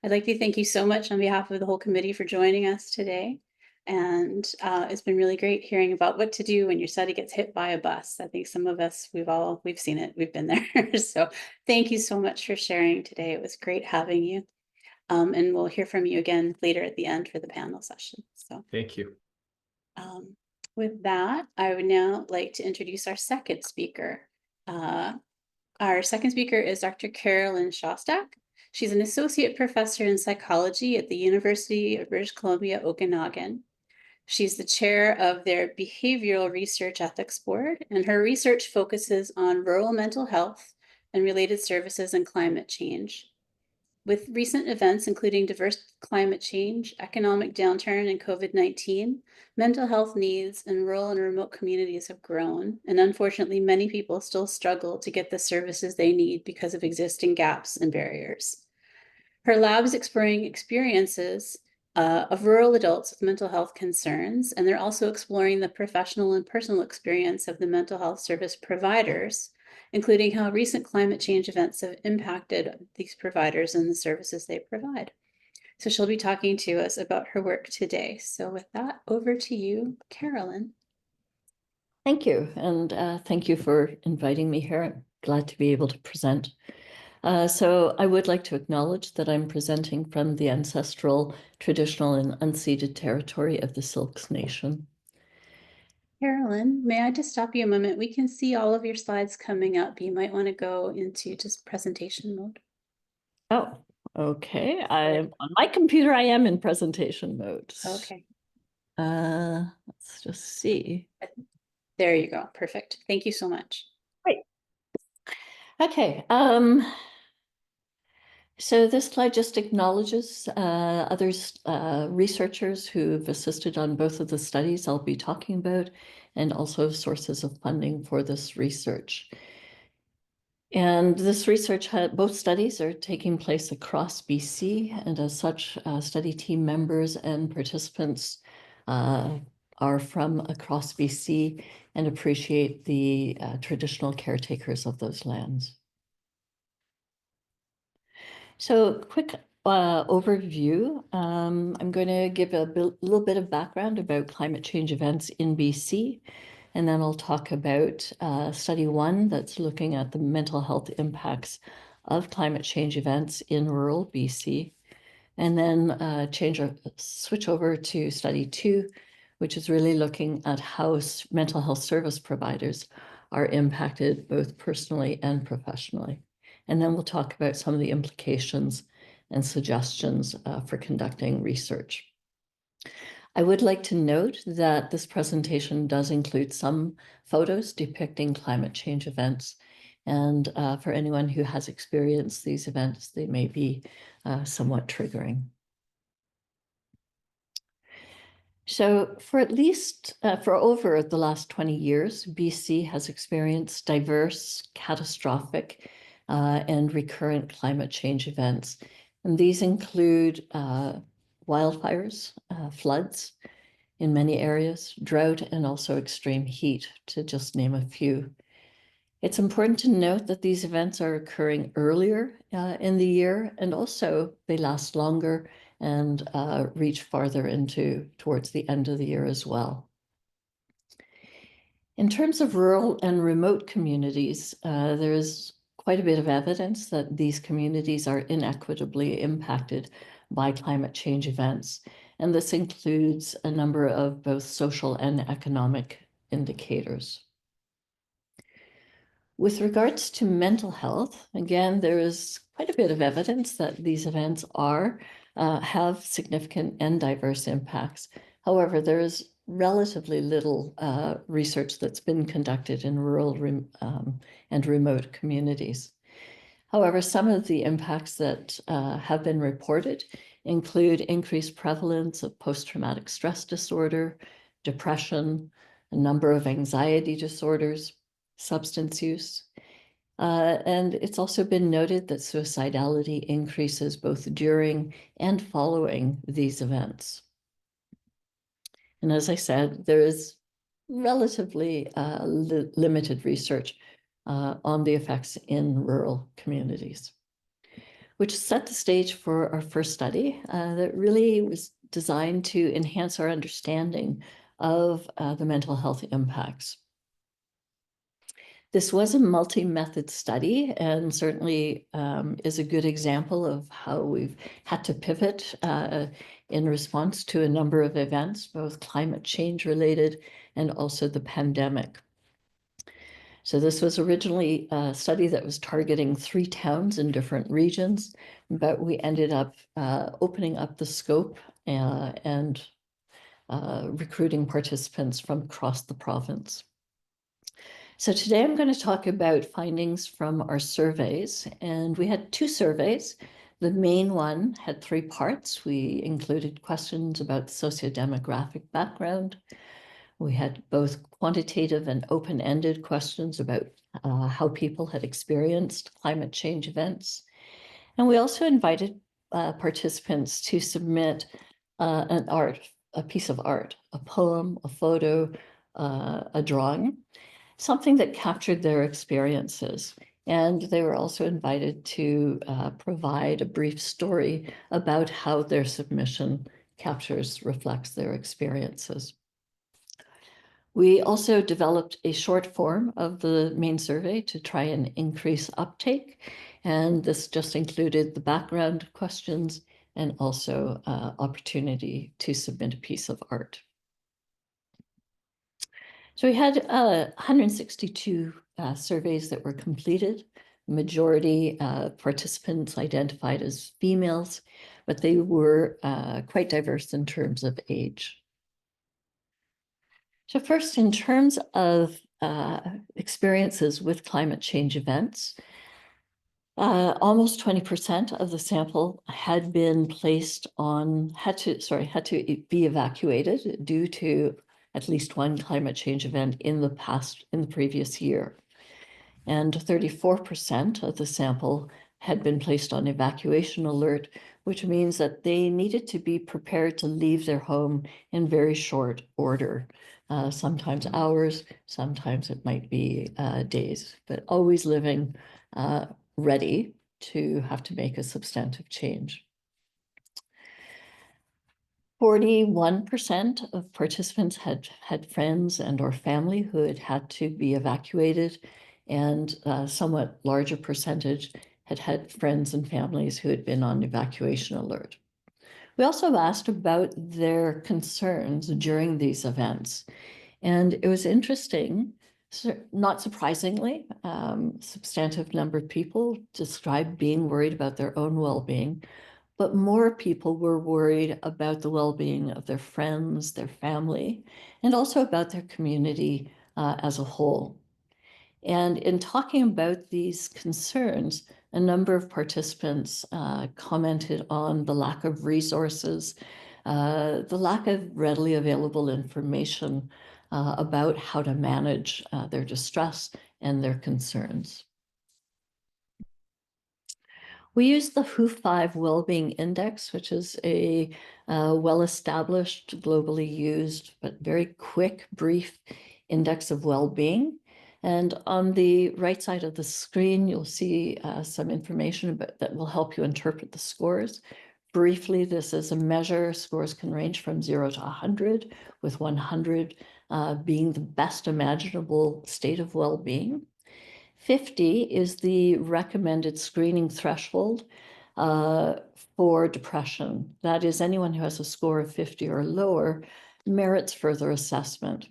D: I'd like to thank you so much on behalf of the whole committee for joining us today. And it's been really great hearing about what to do when your study gets hit by a bus. I think some of us, we've seen it, we've been there. So thank you so much for sharing today. It was great having you. And we'll hear from you again later at the end for the panel session. So
E: Thank you.
D: with that, I would now like to introduce our second speaker. Our second speaker is Dr. Carolyn Shostak. She's an associate professor in psychology at the University of British Columbia, Okanagan. She's the chair of their Behavioral Research Ethics Board, and her research focuses on rural mental health and related services and climate change. With recent events, including diverse climate change, economic downturn, and COVID-19, mental health needs in rural and remote communities have grown, and unfortunately, many people still struggle to get the services they need because of existing gaps and barriers. Her lab is exploring experiences of rural adults with mental health concerns, and they're also exploring the professional and personal experience of the mental health service providers, including how recent climate change events have impacted these providers and the services they provide. So she'll be talking to us about her work today. So with that, over to you, Carolyn.
F: Thank you, and thank you for inviting me here. I'm glad to be able to present. So I would like to acknowledge that I'm presenting from the ancestral, traditional, and unceded territory of the Syilx Nation.
D: Carolyn, may I just stop you a moment? We can see all of your slides coming up. You might want to go into just presentation mode.
F: Oh, okay. On my computer, I am in presentation mode.
D: Okay.
F: Let's just see.
D: There you go. Perfect. Thank you so much.
F: Great. Okay. So this slide just acknowledges others, researchers who've assisted on both of the studies I'll be talking about, and also sources of funding for this research. And this research, both studies are taking place across BC, and as such, study team members and participants are from across BC and appreciate the traditional caretakers of those lands. So quick overview. I'm going to give a little bit of background about climate change events in BC, and then I'll talk about study 1 that's looking at the mental health impacts of climate change events in rural BC, and then switch over to study 2, which is really looking at how mental health service providers are impacted both personally and professionally. And then we'll talk about some of the implications and suggestions for conducting research. I would like to note that this presentation does include some photos depicting climate change events. And for anyone who has experienced these events, they may be somewhat triggering. So for over the last 20 years, BC has experienced diverse, catastrophic, and recurrent climate change events. And these include wildfires, floods, in many areas, drought, and also extreme heat, to just name a few. It's important to note that these events are occurring earlier in the year, and also they last longer and reach farther towards the end of the year as well. In terms of rural and remote communities, there's quite a bit of evidence that these communities are inequitably impacted by climate change events. And this includes a number of both social and economic indicators. With regards to mental health, again, there is quite a bit of evidence that these events have significant and diverse impacts. However, there is relatively little research that's been conducted in rural and remote communities. However, some of the impacts that have been reported include increased prevalence of post-traumatic stress disorder, depression, a number of anxiety disorders, substance use. And it's also been noted that suicidality increases both during and following these events. And as I said, there is relatively limited research on the effects in rural communities, which set the stage for our first study that really was designed to enhance our understanding of the mental health impacts. This was a multi-method study and certainly is a good example of how we've had to pivot in response to a number of events, both climate change related and also the pandemic. So this was originally a study that was targeting 3 towns in different regions, but we ended up opening up the scope and recruiting participants from across the province. So today I'm going to talk about findings from our surveys, and we had 2 surveys. The main one had 3 parts. We included questions about sociodemographic background. We had both quantitative and open-ended questions about how people had experienced climate change events. And we also invited participants to submit a piece of art, a poem, a photo, a drawing, something that captured their experiences. And they were also invited to provide a brief story about how their submission reflects their experiences. We also developed a short form of the main survey to try and increase uptake. And this just included the background questions and also opportunity to submit a piece of art. So we had 162 surveys that were completed. Majority participants identified as females, but they were quite diverse in terms of age. So first, in terms of experiences with climate change events, almost 20% of the sample had been had to be evacuated due to at least one climate change event in the previous year. And 34% of the sample had been placed on evacuation alert, which means that they needed to be prepared to leave their home in very short order, sometimes hours, sometimes it might be days, but always living ready to have to make a substantive change. 41% of participants had friends and or family who had to be evacuated, and a somewhat larger percentage had friends and families who had been on evacuation alert. We also asked about their concerns during these events, and it was interesting. So not surprisingly, substantive number of people described being worried about their own well-being, but more people were worried about the well-being of their friends, their family, and also about their community as a whole. And in talking about these concerns, a number of participants commented on the lack of resources, the lack of readily available information about how to manage their distress and their concerns. We use the WHO5 Wellbeing Index, which is a well-established, globally used, but very quick, brief index of well-being. And on the right side of the screen, you'll see some information about, that will help you interpret the scores. Briefly, this is a measure. Scores can range from 0 to 100, with 100 being the best imaginable state of well-being. 50 is the recommended screening threshold for depression. That is, anyone who has a score of 50 or lower merits further assessment.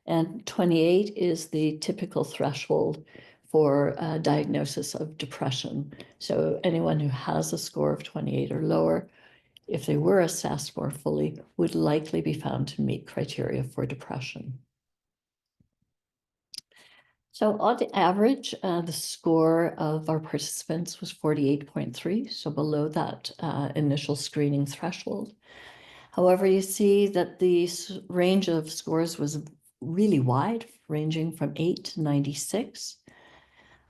F: And 28 is the typical threshold for diagnosis of depression. So anyone who has a score of 28 or lower, if they were assessed more fully, would likely be found to meet criteria for depression. So on the average, the score of our participants was 48.3, so below that initial screening threshold. However, you see that the range of scores was really wide, ranging from 8 to 96.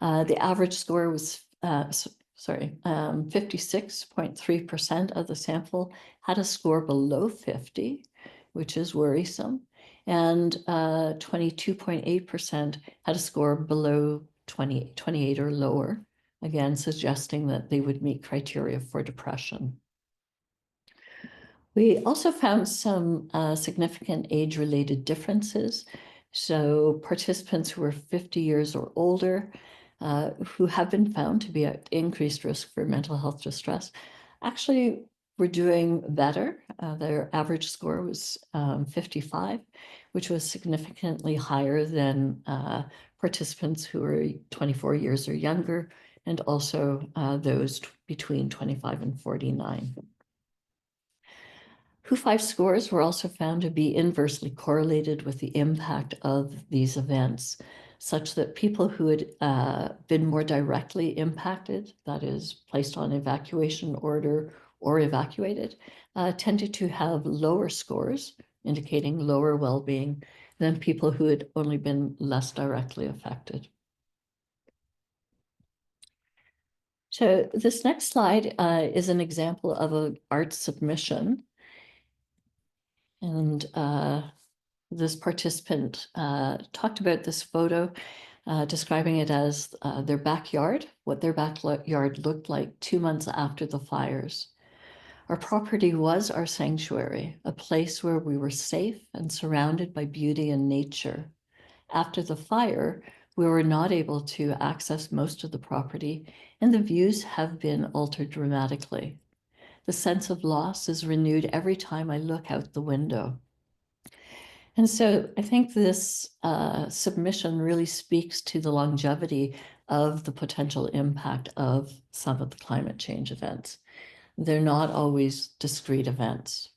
F: The average score was, 56.3% of the sample had a score below 50, which is worrisome. And 22.8% had a score below 28 or lower, again, suggesting that they would meet criteria for depression. We also found some significant age-related differences. So participants who were 50 years or older, who have been found to be at increased risk for mental health distress, actually were doing better. Their average score was 55, which was significantly higher than participants who were 24 years or younger, and also those between 25 and 49. WHO5 scores were also found to be inversely correlated with the impact of these events, such that people who had been more directly impacted, that is, placed on evacuation order or evacuated, tended to have lower scores, indicating lower well-being than people who had only been less directly affected. So this next slide is an example of an art submission. And this participant talked about this photo, describing it as their backyard, what their backyard looked like 2 months after the fires. Our property was our sanctuary, a place where we were safe and surrounded by beauty and nature. After the fire, we were not able to access most of the property, and the views have been altered dramatically. The sense of loss is renewed every time I look out the window. And so I think this submission really speaks to the longevity of the potential impact of some of the climate change events. They're not always discrete events.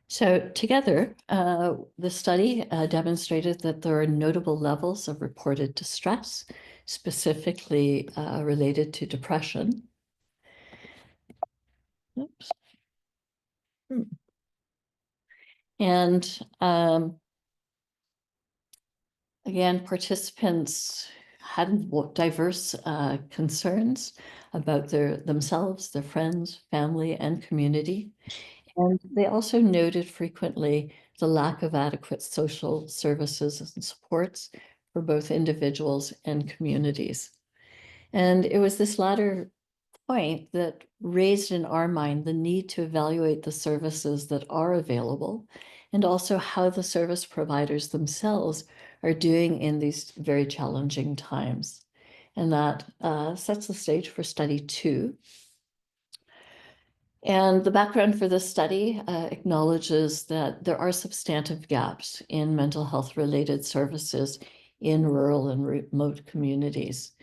F: So together, the study demonstrated that there are notable levels of reported distress, specifically related to depression. Oops. And again, participants had diverse concerns about themselves, their friends, family, and community. And they also noted frequently the lack of adequate social services and supports for both individuals and communities. And it was this latter point that raised in our mind the need to evaluate the services that are available, and also how the service providers themselves are doing in these very challenging times. And that sets the stage for study 2. And the background for this study acknowledges that there are substantive gaps in mental health related services in rural and remote communities.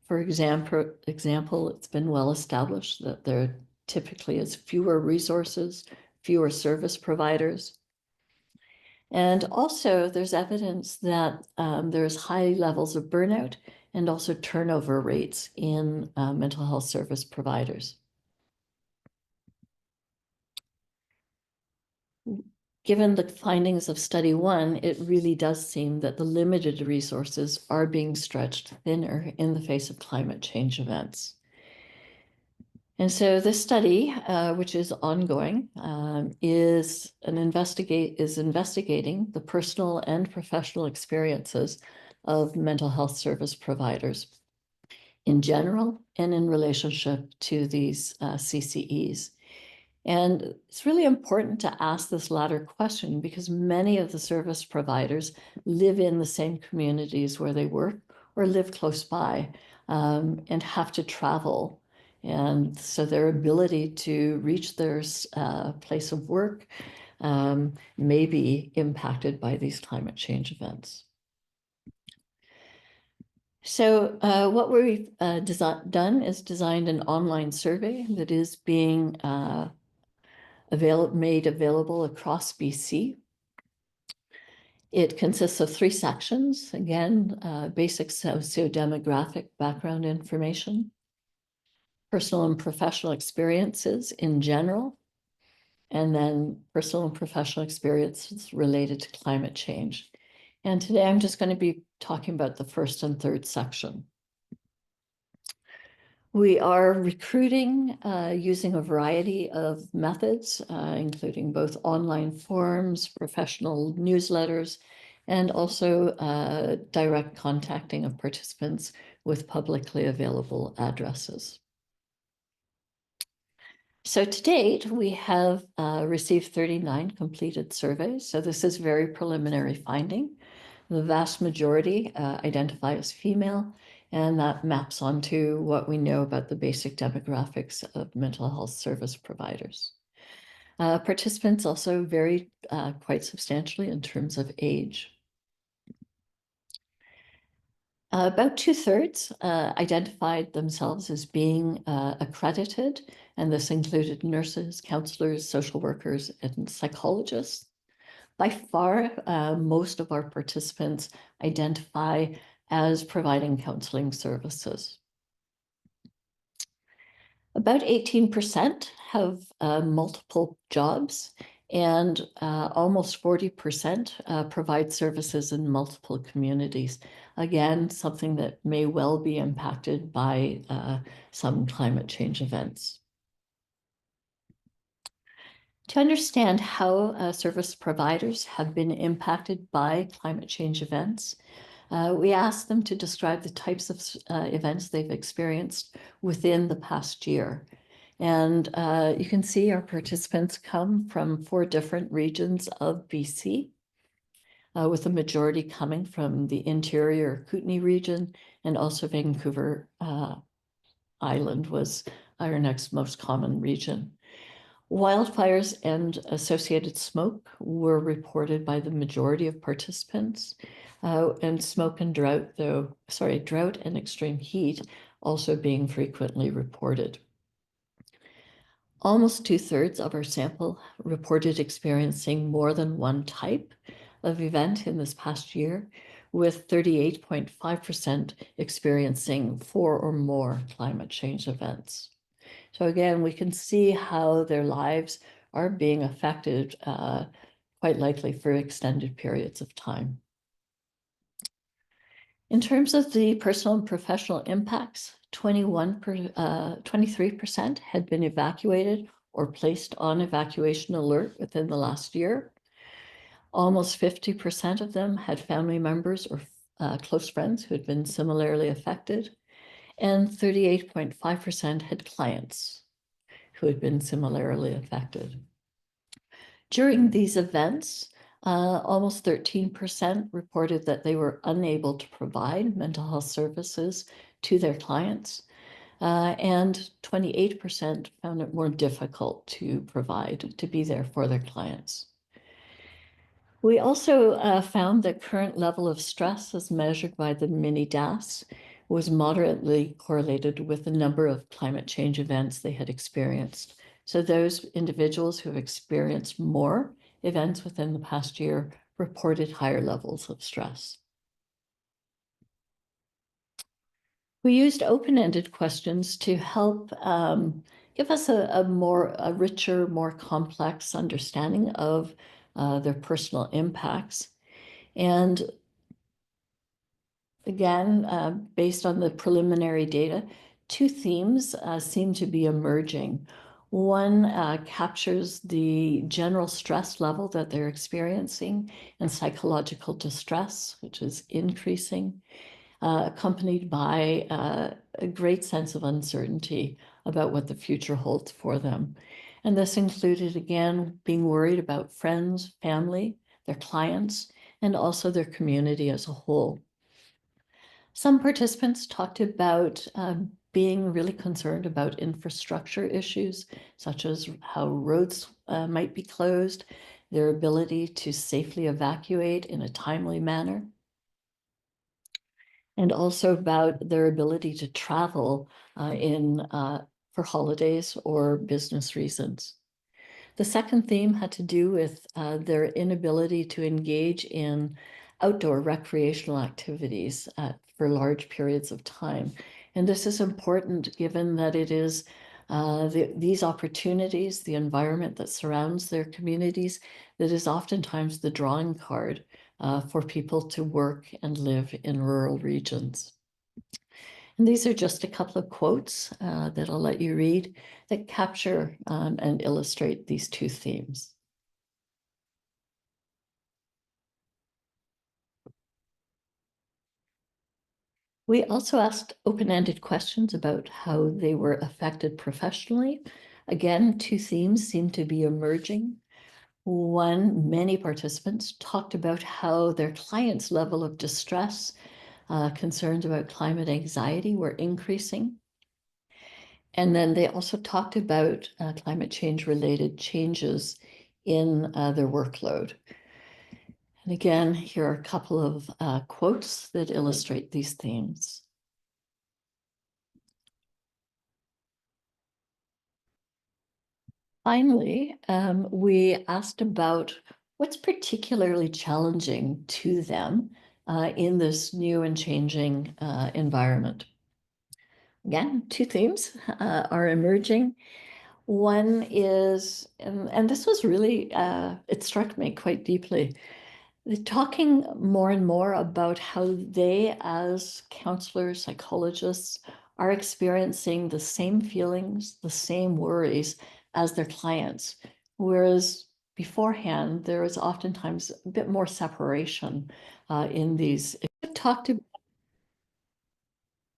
F: For example, it's been well established that there typically is fewer resources, fewer service providers. And also there's evidence that there's high levels of burnout and also turnover rates in mental health service providers. given the findings of study 1, it really does seem that the limited resources are being stretched thinner in the face of climate change events. And so this study, which is ongoing, is investigating the personal and professional experiences of mental health service providers in general and in relationship to these CCEs. And it's really important to ask this latter question because many of the service providers live in the same communities where they work or live close by, and have to travel. And so their ability to reach their place of work may be impacted by these climate change events. So what we've done is designed an online survey that is being made available across BC. It consists of 3 sections. Again, basic sociodemographic background information, personal and professional experiences in general, and then personal and professional experiences related to climate change. And today I'm just going to be talking about the first and third section. We are recruiting using a variety of methods, including both online forums, professional newsletters, and also direct contacting of participants with publicly available addresses. So to date, we have received 39 completed surveys. So this is very preliminary finding. The vast majority identify as female, and that maps onto what we know about the basic demographics of mental health service providers. Participants also vary quite substantially in terms of age. About 2/3 identified themselves as being accredited, and this included nurses, counselors, social workers, and psychologists. By far, most of our participants identify as providing counseling services. About 18% have multiple jobs, and almost 40% provide services in multiple communities. Again, something that may well be impacted by some climate change events. To understand how service providers have been impacted by climate change events, we asked them to describe the types of events they've experienced within the past year. And you can see our participants come from 4 different regions of BC, with the majority coming from the interior Kootenay region, and also Vancouver Island was our next most common region. Wildfires and associated smoke were reported by the majority of participants, and smoke and drought and extreme heat also being frequently reported. Almost 2/3 of our sample reported experiencing more than one type of event in this past year, with 38.5% experiencing 4 or more climate change events. So again, we can see how their lives are being affected quite likely for extended periods of time. In terms of the personal and professional impacts, 23% had been evacuated or placed on evacuation alert within the last year. Almost 50% of them had family members or close friends who had been similarly affected. And 38.5% had clients who had been similarly affected. During these events, almost 13% reported that they were unable to provide mental health services to their clients, and 28% found it more difficult to be there for their clients. We also found that current level of stress as measured by the mini-DAS was moderately correlated with the number of climate change events they had experienced. So those individuals who have experienced more events within the past year reported higher levels of stress. We used open-ended questions to help give us a richer, more complex understanding of their personal impacts. And again, based on the preliminary data, two themes seem to be emerging. One captures the general stress level that they're experiencing and psychological distress, which is increasing, accompanied by a great sense of uncertainty about what the future holds for them. And this included, again, being worried about friends, family, their clients, and also their community as a whole. Some participants talked about being really concerned about infrastructure issues, such as how roads might be closed, their ability to safely evacuate in a timely manner, and also about their ability to travel for holidays or business reasons. The second theme had to do with their inability to engage in outdoor recreational activities for large periods of time. And this is important given that it is these opportunities, the environment that surrounds their communities, that is oftentimes the drawing card for people to work and live in rural regions. And these are just a couple of quotes that I'll let you read that capture and illustrate these two themes. We also asked open-ended questions about how they were affected professionally. Again, two themes seem to be emerging. One, many participants talked about how their clients' level of distress, concerns about climate anxiety were increasing. And then they also talked about climate change related changes in their workload. And again, here are a couple of quotes that illustrate these themes. Finally, we asked about what's particularly challenging to them in this new and changing environment. Again, two themes are emerging. One is, and this was really, it struck me quite deeply. They're talking more and more about how they, as counselors, psychologists, are experiencing the same feelings, the same worries as their clients. Whereas beforehand, there is oftentimes a bit more separation in these.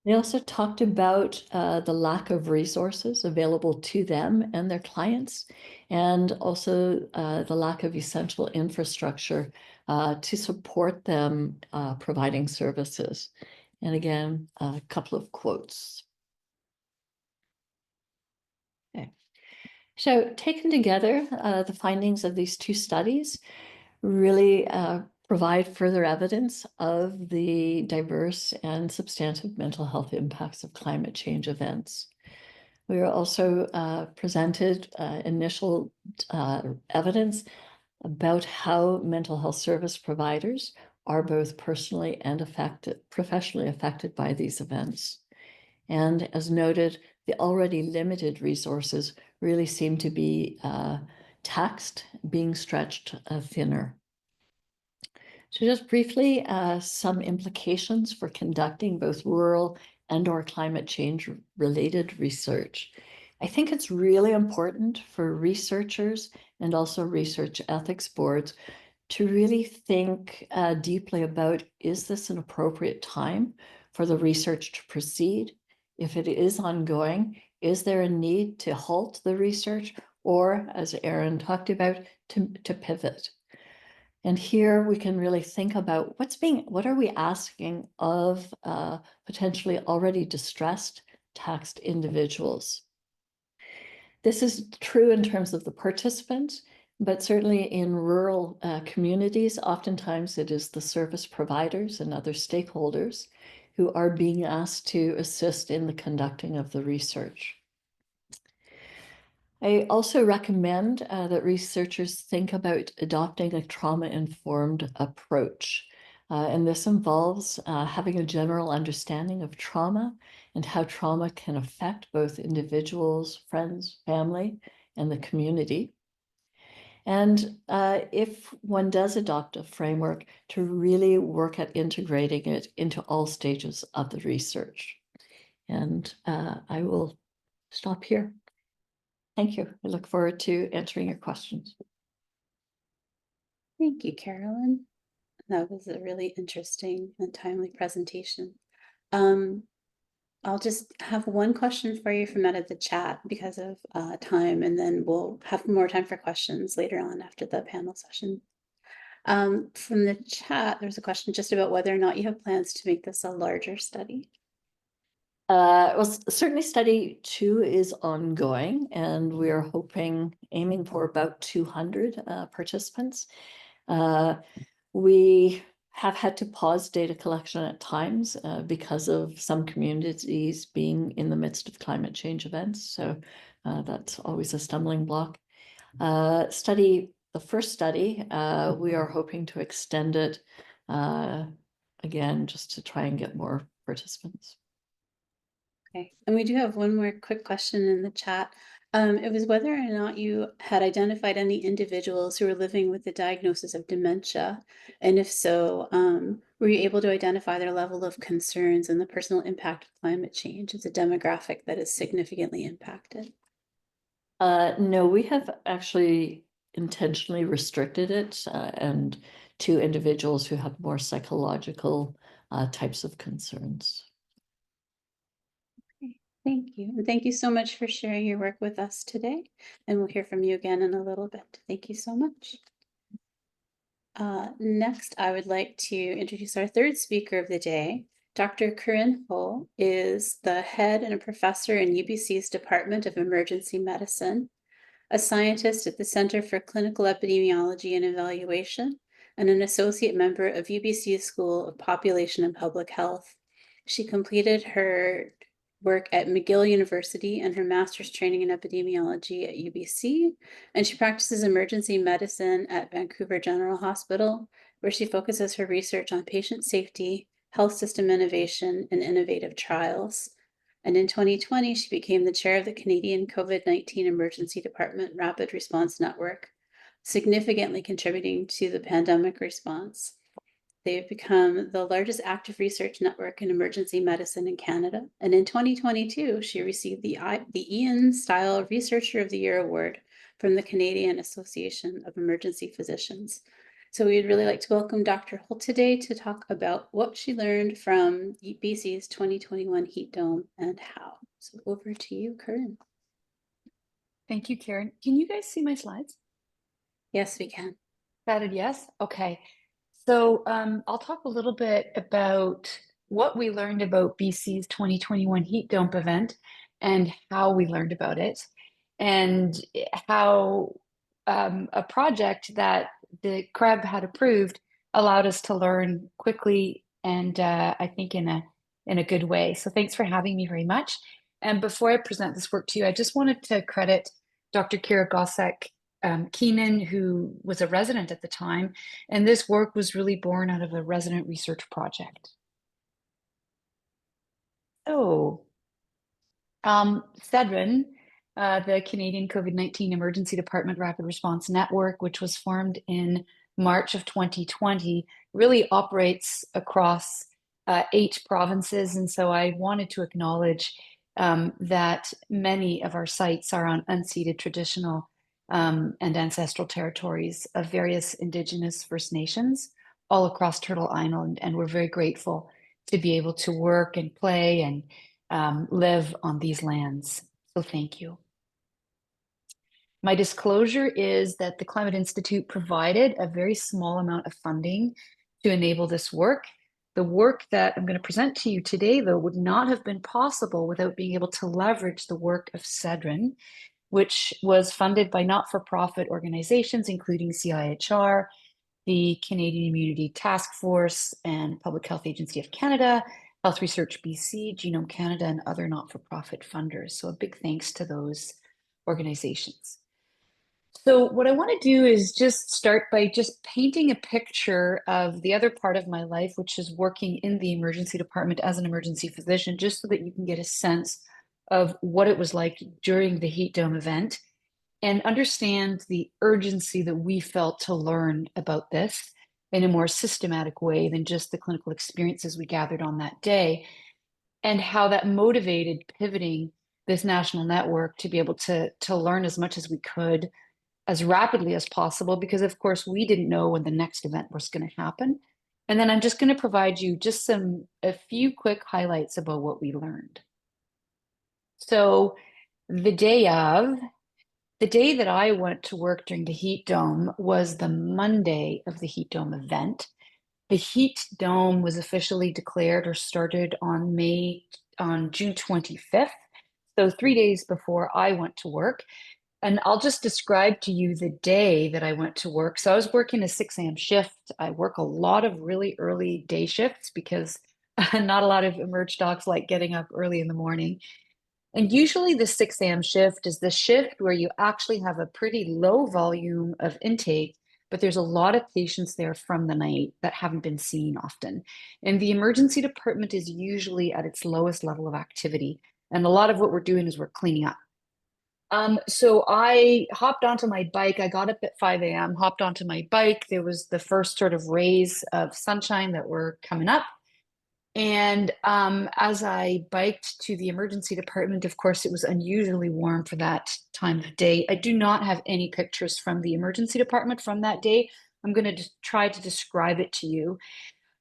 F: They also talked about the lack of resources available to them and their clients, and also the lack of essential infrastructure to support them providing services. And again, a couple of quotes. Okay. So taken together, the findings of these two studies really provide further evidence of the diverse and substantive mental health impacts of climate change events. We are also presented initial evidence about how mental health service providers are both personally and professionally affected by these events. And as noted, the already limited resources really seem to be taxed, being stretched thinner. So just briefly, some implications for conducting both rural and/or climate change related research. I think it's really important for researchers and also research ethics boards to really think deeply about, is this an appropriate time for the research to proceed? If it is ongoing, is there a need to halt the research or, as Erin talked about, to pivot? And here we can really think about what are we asking of potentially already distressed, taxed individuals? This is true in terms of the participants, but certainly in rural communities, oftentimes it is the service providers and other stakeholders who are being asked to assist in the conducting of the research. I also recommend that researchers think about adopting a trauma-informed approach. And this involves having a general understanding of trauma and how trauma can affect both individuals, friends, family, and the community. And if one does adopt a framework, to really work at integrating it into all stages of the research. And I will stop here. Thank you. I look forward to answering your questions.
D: Thank you, Carolyn. That was a really interesting and timely presentation. I'll just have one question for you from out of the chat because of time, and then we'll have more time for questions later on after the panel session. From the chat, there's a question just about whether or not you have plans to make this a larger study.
F: Well, certainly study 2 is ongoing, and we are aiming for about 200 participants. We have had to pause data collection at times because of some communities being in the midst of climate change events. So that's always a stumbling block. The first study, we are hoping to extend it again, just to try and get more participants.
D: Okay, and we do have one more quick question in the chat. It was whether or not you had identified any individuals who were living with the diagnosis of dementia, and if so, were you able to identify their level of concerns and the personal impact of climate change as a demographic that is significantly impacted?
F: No, we have actually intentionally restricted it and to individuals who have more psychological types of concerns.
D: Thank you. And thank you so much for sharing your work with us today. And we'll hear from you again in a little bit. Thank you so much. Next, I would like to introduce our third speaker of the day. Dr. Corinne Ho is the head and a professor in UBC's Department of Emergency Medicine, a scientist at the Center for Clinical Epidemiology and Evaluation, and an associate member of UBC's School of Population and Public Health. She completed her work at McGill University and her master's training in epidemiology at UBC, and she practices emergency medicine at Vancouver General Hospital, where she focuses her research on patient safety, health system innovation, and innovative trials. And in 2020, she became the chair of the Canadian COVID-19 Emergency Department Rapid Response Network, significantly contributing to the pandemic response. They've become the largest active research network in emergency medicine in Canada. And in 2022, she received the Ian Style Researcher of the Year Award from the Canadian Association of Emergency Physicians. So we'd really like to welcome Dr. Holt today to talk about what she learned from BC's 2021 heat dome and how. So over to you, Corinne.
G: Thank you, Karen. Can you guys see my slides?
D: Yes, we can.
G: Got it, yes? Okay. So I'll talk a little bit about what we learned about BC's 2021 heat dome event and how we learned about it, and how a project that the CREB had approved allowed us to learn quickly and I think in a good way. So thanks for having me very much. And before I present this work to you, I just wanted to credit Dr. Kira Gossek Keenan, who was a resident at the time, and this work was really born out of a resident research project. So, CEDRN, the Canadian COVID-19 Emergency Department Rapid Response Network, which was formed in March of 2020, really operates across 8 provinces. And so I wanted to acknowledge that many of our sites are on unceded traditional and ancestral territories of various Indigenous First Nations all across Turtle Island. And we're very grateful to be able to work and play and live on these lands. So thank you. My disclosure is that the Climate Institute provided a very small amount of funding to enable this work. The work that I'm going to present to you today, though, would not have been possible without being able to leverage the work of CEDRN, which was funded by not-for-profit organizations, including CIHR, the Canadian Immunity Task Force, and Public Health Agency of Canada, Health Research BC, Genome Canada, and other not-for-profit funders. So a big thanks to those organizations. So what I want to do is just start by just painting a picture of the other part of my life, which is working in the emergency department as an emergency physician, just so that you can get a sense of what it was like during the heat dome event. and understand the urgency that we felt to learn about this in a more systematic way than just the clinical experiences we gathered on that day, and how that motivated pivoting this national network to be able to learn as much as we could as rapidly as possible, because of course we didn't know when the next event was going to happen. And then I'm just going to provide you just a few quick highlights about what we learned. So the day that I went to work during the Heat Dome was the Monday of the Heat Dome event. The Heat Dome was officially declared or started on June 25th. So 3 days before I went to work. And I'll just describe to you the day that I went to work. So I was working a 6 a.m. shift. I work a lot of really early day shifts because not a lot of emerge docs like getting up early in the morning. And usually the 6 a.m. shift is the shift where you actually have a pretty low volume of intake, but there's a lot of patients there from the night that haven't been seen often. And the emergency department is usually at its lowest level of activity. And a lot of what we're doing is we're cleaning up. So I hopped onto my bike. I got up at 5 a.m., hopped onto my bike. There was the first sort of rays of sunshine that were coming up. And as I biked to the emergency department, of course, it was unusually warm for that time of day. I do not have any pictures from the emergency department from that day. I'm going to try to describe it to you.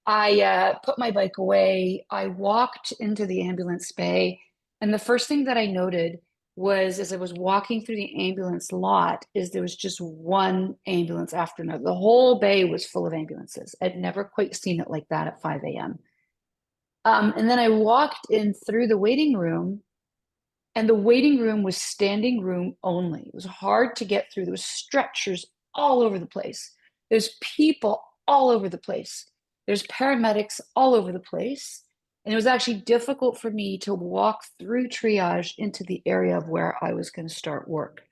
G: I put my bike away. I walked into the ambulance bay. And the first thing that I noted was, as I was walking through the ambulance lot, is there was just one ambulance after another. The whole bay was full of ambulances. I'd never quite seen it like that at 5 a.m. And then I walked in through the waiting room, and the waiting room was standing room only. It was hard to get through. There was stretchers all over the place. There's people all over the place. There's paramedics all over the place. And it was actually difficult for me to walk through triage into the area of where I was going to start work.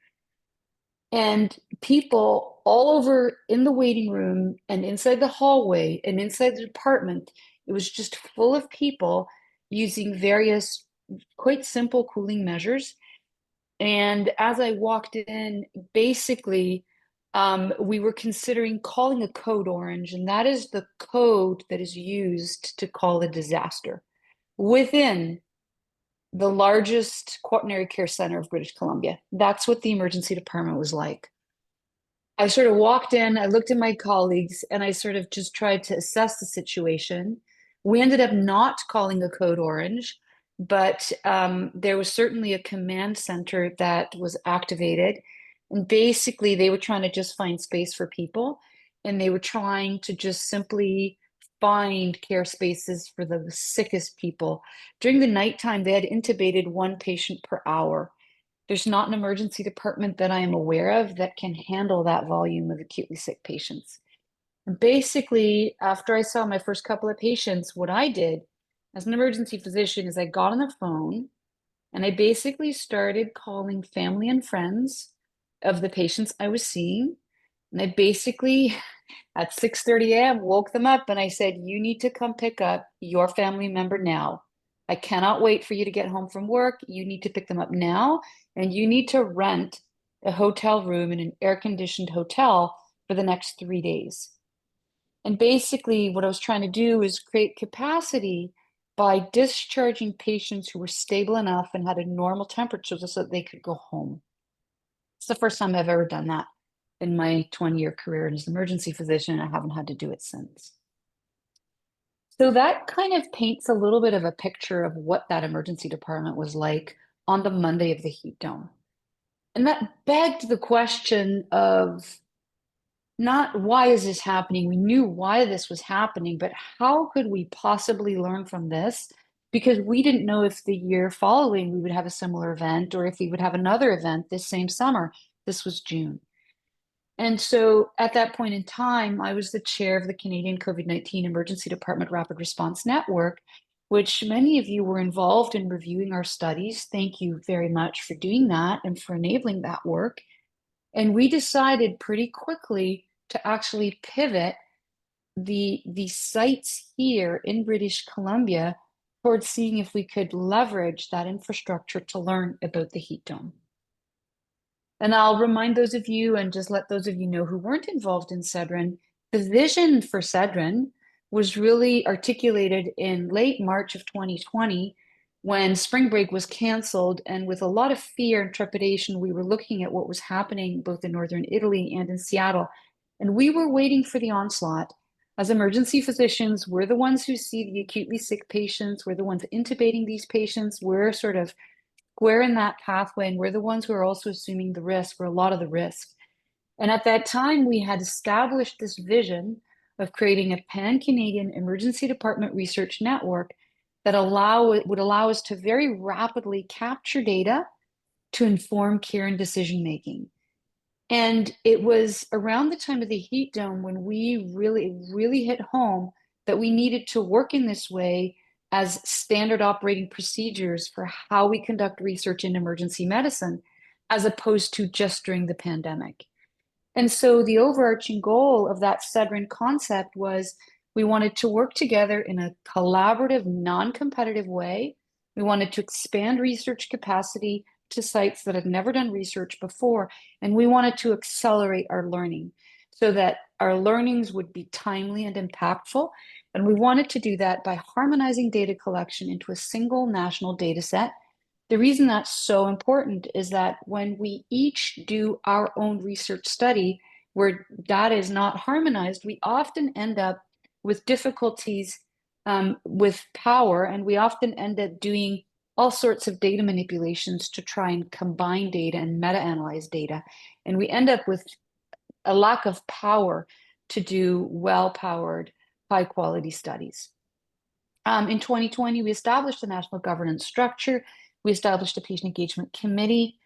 G: And people all over in the waiting room and inside the hallway and inside the department, it was just full of people using various quite simple cooling measures. And as I walked in, basically, we were considering calling a code orange, and that is the code that is used to call a disaster within the largest quaternary care center of British Columbia. That's what the emergency department was like. I sort of walked in, I looked at my colleagues, and I sort of just tried to assess the situation. We ended up not calling a code orange, but there was certainly a command center that was activated. And basically, they were trying to just find space for people, and they were trying to just simply find care spaces for the sickest people. During the nighttime, they had intubated one patient per hour. There's not an emergency department that I am aware of that can handle that volume of acutely sick patients. And basically, after I saw my first couple of patients, what I did as an emergency physician is I got on the phone and I basically started calling family and friends of the patients I was seeing. And I basically, at 6:30 a.m., woke them up and I said, you need to come pick up your family member now. I cannot wait for you to get home from work. You need to pick them up now, and you need to rent a hotel room in an air-conditioned hotel for the next 3 days. And basically, what I was trying to do is create capacity by discharging patients who were stable enough and had a normal temperature so that they could go home. It's the first time I've ever done that in my 20-year career as an emergency physician. I haven't had to do it since. So that kind of paints a little bit of a picture of what that emergency department was like on the Monday of the Heat Dome. And that begged the question of not why is this happening? We knew why this was happening, but how could we possibly learn from this? Because we didn't know if the year following we would have a similar event or if we would have another event this same summer. This was June. And so at that point in time, I was the chair of the Canadian COVID-19 Emergency Department Rapid Response Network, which many of you were involved in reviewing our studies. Thank you very much for doing that and for enabling that work. And we decided pretty quickly to actually pivot the sites here in British Columbia towards seeing if we could leverage that infrastructure to learn about the Heat Dome. And I'll remind those of you and just let those of you know who weren't involved in Sedrin, the vision for Sedrin was really articulated in late March of 2020 when spring break was canceled. And with a lot of fear and trepidation, we were looking at what was happening both in Northern Italy and in Seattle. And we were waiting for the onslaught. As emergency physicians, we're the ones who see the acutely sick patients. We're the ones intubating these patients. We're sort of square in that pathway, and we're the ones who are also assuming the risk, or a lot of the risk. And at that time, we had established this vision of creating a pan-Canadian emergency department research network that would allow us to very rapidly capture data to inform care and decision making. And it was around the time of the heat dome when we really hit home that we needed to work in this way as standard operating procedures for how we conduct research in emergency medicine, as opposed to just during the pandemic. And so the overarching goal of that Sedrin concept was we wanted to work together in a collaborative, non-competitive way. We wanted to expand research capacity to sites that had never done research before. And we wanted to accelerate our learning so that our learnings would be timely and impactful. And we wanted to do that by harmonizing data collection into a single national data set. The reason that's so important is that when we each do our own research study where data is not harmonized, we often end up with difficulties with power, and we often end up doing all sorts of data manipulations to try and combine data and meta-analyze data. And we end up with a lack of power to do well-powered, high-quality studies. In 2020, we established a national governance structure. We established a patient engagement committee.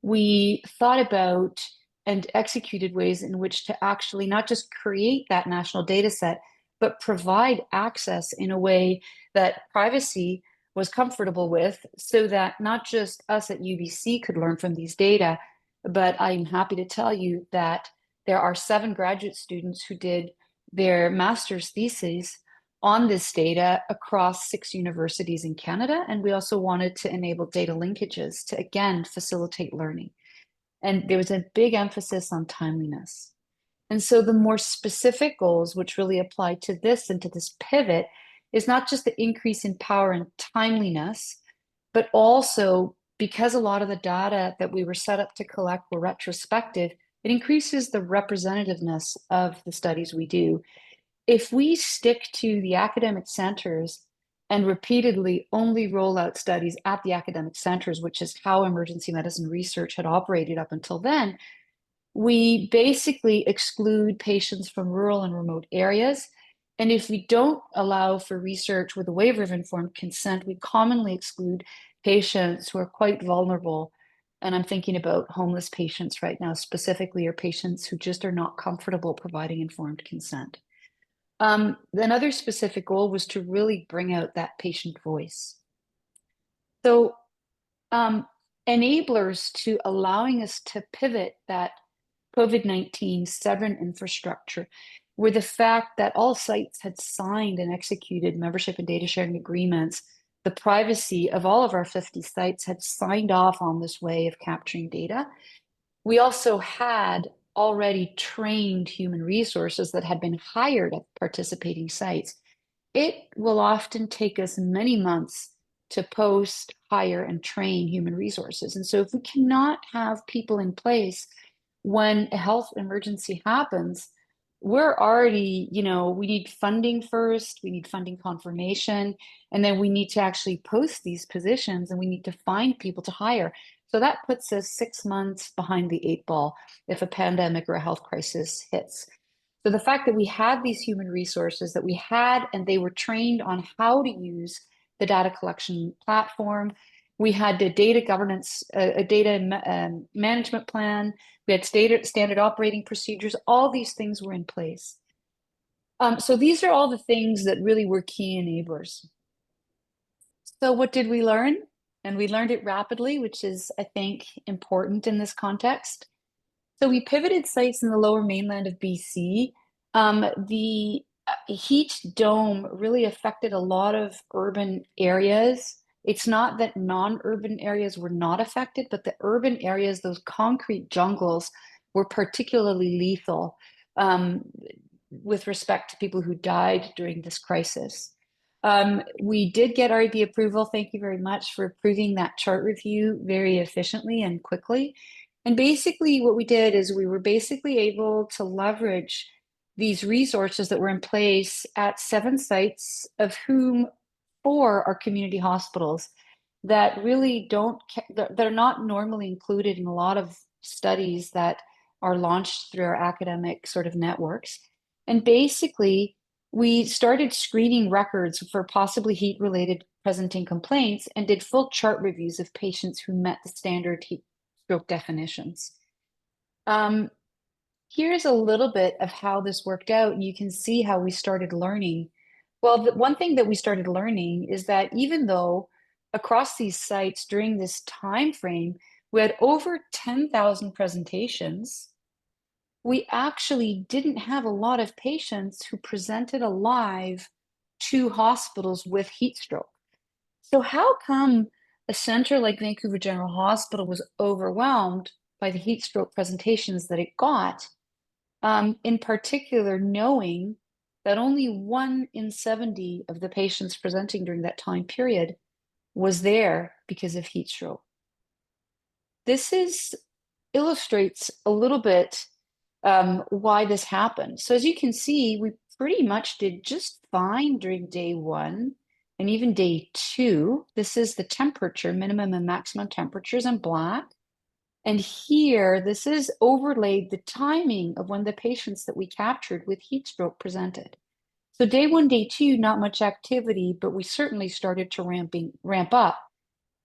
G: We thought about and executed ways in which to actually not just create that national data set, but provide access in a way that privacy was comfortable with, so that not just us at UBC could learn from these data, but I'm happy to tell you that there are 7 graduate students who did their master's theses on this data across 6 universities in Canada. And we also wanted to enable data linkages to, again, facilitate learning. And there was a big emphasis on timeliness. And so the more specific goals, which really apply to this and to this pivot, is not just the increase in power and timeliness, but also because a lot of the data that we were set up to collect were retrospective, it increases the representativeness of the studies we do. If we stick to the academic centers and repeatedly only roll out studies at the academic centers, which is how emergency medicine research had operated up until then, we basically exclude patients from rural and remote areas. And if we don't allow for research with a waiver of informed consent, we commonly exclude patients who are quite vulnerable. And I'm thinking about homeless patients right now specifically, or patients who just are not comfortable providing informed consent. Another specific goal was to really bring out that patient voice. So enablers to allowing us to pivot that COVID-19 Sedrin infrastructure were the fact that all sites had signed and executed membership and data sharing agreements. The privacy of all of our 50 sites had signed off on this way of capturing data. We also had already trained human resources that had been hired at participating sites. It will often take us many months to post, hire, and train human resources. And so if we cannot have people in place when a health emergency happens, we're already, we need funding first, we need funding confirmation, and then we need to actually post these positions, and we need to find people to hire. So that puts us 6 months behind the 8 ball if a pandemic or a health crisis hits. So the fact that we had these human resources that we had, and they were trained on how to use the data collection platform, we had the data governance, a data management plan, we had standard operating procedures, all these things were in place. So these are all the things that really were key enablers. So what did we learn? And we learned it rapidly, which is, I think, important in this context. So we pivoted sites in the lower mainland of BC. The heat dome really affected a lot of urban areas It's not that non-urban areas were not affected, but the urban areas, those concrete jungles, were particularly lethal with respect to people who died during this crisis. We did get REB approval. Thank you very much for approving that chart review very efficiently and quickly. And basically what we did is we were basically able to leverage these resources that were in place at 7 sites, of whom 4 are community hospitals that really they're not normally included in a lot of studies that are launched through our academic sort of networks. And basically, we started screening records for possibly heat-related presenting complaints and did full chart reviews of patients who met the standard heat stroke definitions. Here's a little bit of how this worked out, and you can see how we started learning. Well, the one thing that we started learning is that even though across these sites during this time frame, we had over 10,000 presentations, we actually didn't have a lot of patients who presented alive to hospitals with heat stroke. So how come a center like Vancouver General Hospital was overwhelmed by the heat stroke presentations that it got? In particular, knowing that only 1 in 70 of the patients presenting during that time period was there because of heat stroke. This illustrates a little bit why this happened. So as you can see, we pretty much did just fine during day 1 and even day 2. This is the temperature, minimum and maximum temperatures in black. And here, this is overlaid the timing of when the patients that we captured with heat stroke presented. So day 1, day 2, not much activity, but we certainly started to ramp up.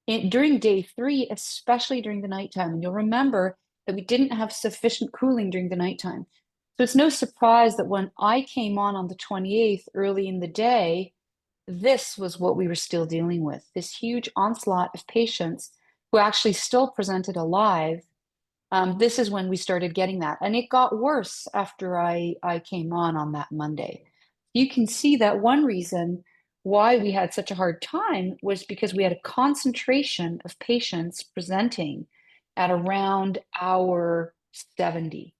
G: During day 3, especially during the nighttime. And you'll remember that we didn't have sufficient cooling during the nighttime. So it's no surprise that when I came on the 28th, early in the day, this was what we were still dealing with, this huge onslaught of patients who actually still presented alive. This is when we started getting that. And it got worse after I came on that Monday. You can see that one reason why we had such a hard time was because we had a concentration of patients presenting at around hour 70.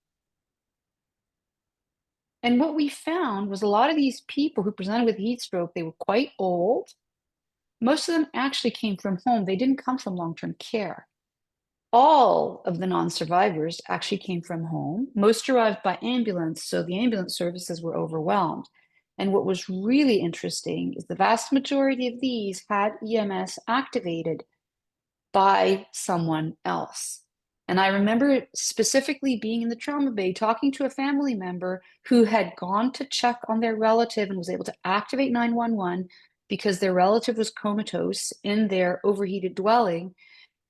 G: And what we found was a lot of these people who presented with heat stroke, they were quite old. Most of them actually came from home. They didn't come from long-term care. All of the non-survivors actually came from home. Most arrived by ambulance, so the ambulance services were overwhelmed. And what was really interesting is the vast majority of these had EMS activated by someone else. And I remember specifically being in the trauma bay, talking to a family member who had gone to check on their relative and was able to activate 911 because their relative was comatose in their overheated dwelling,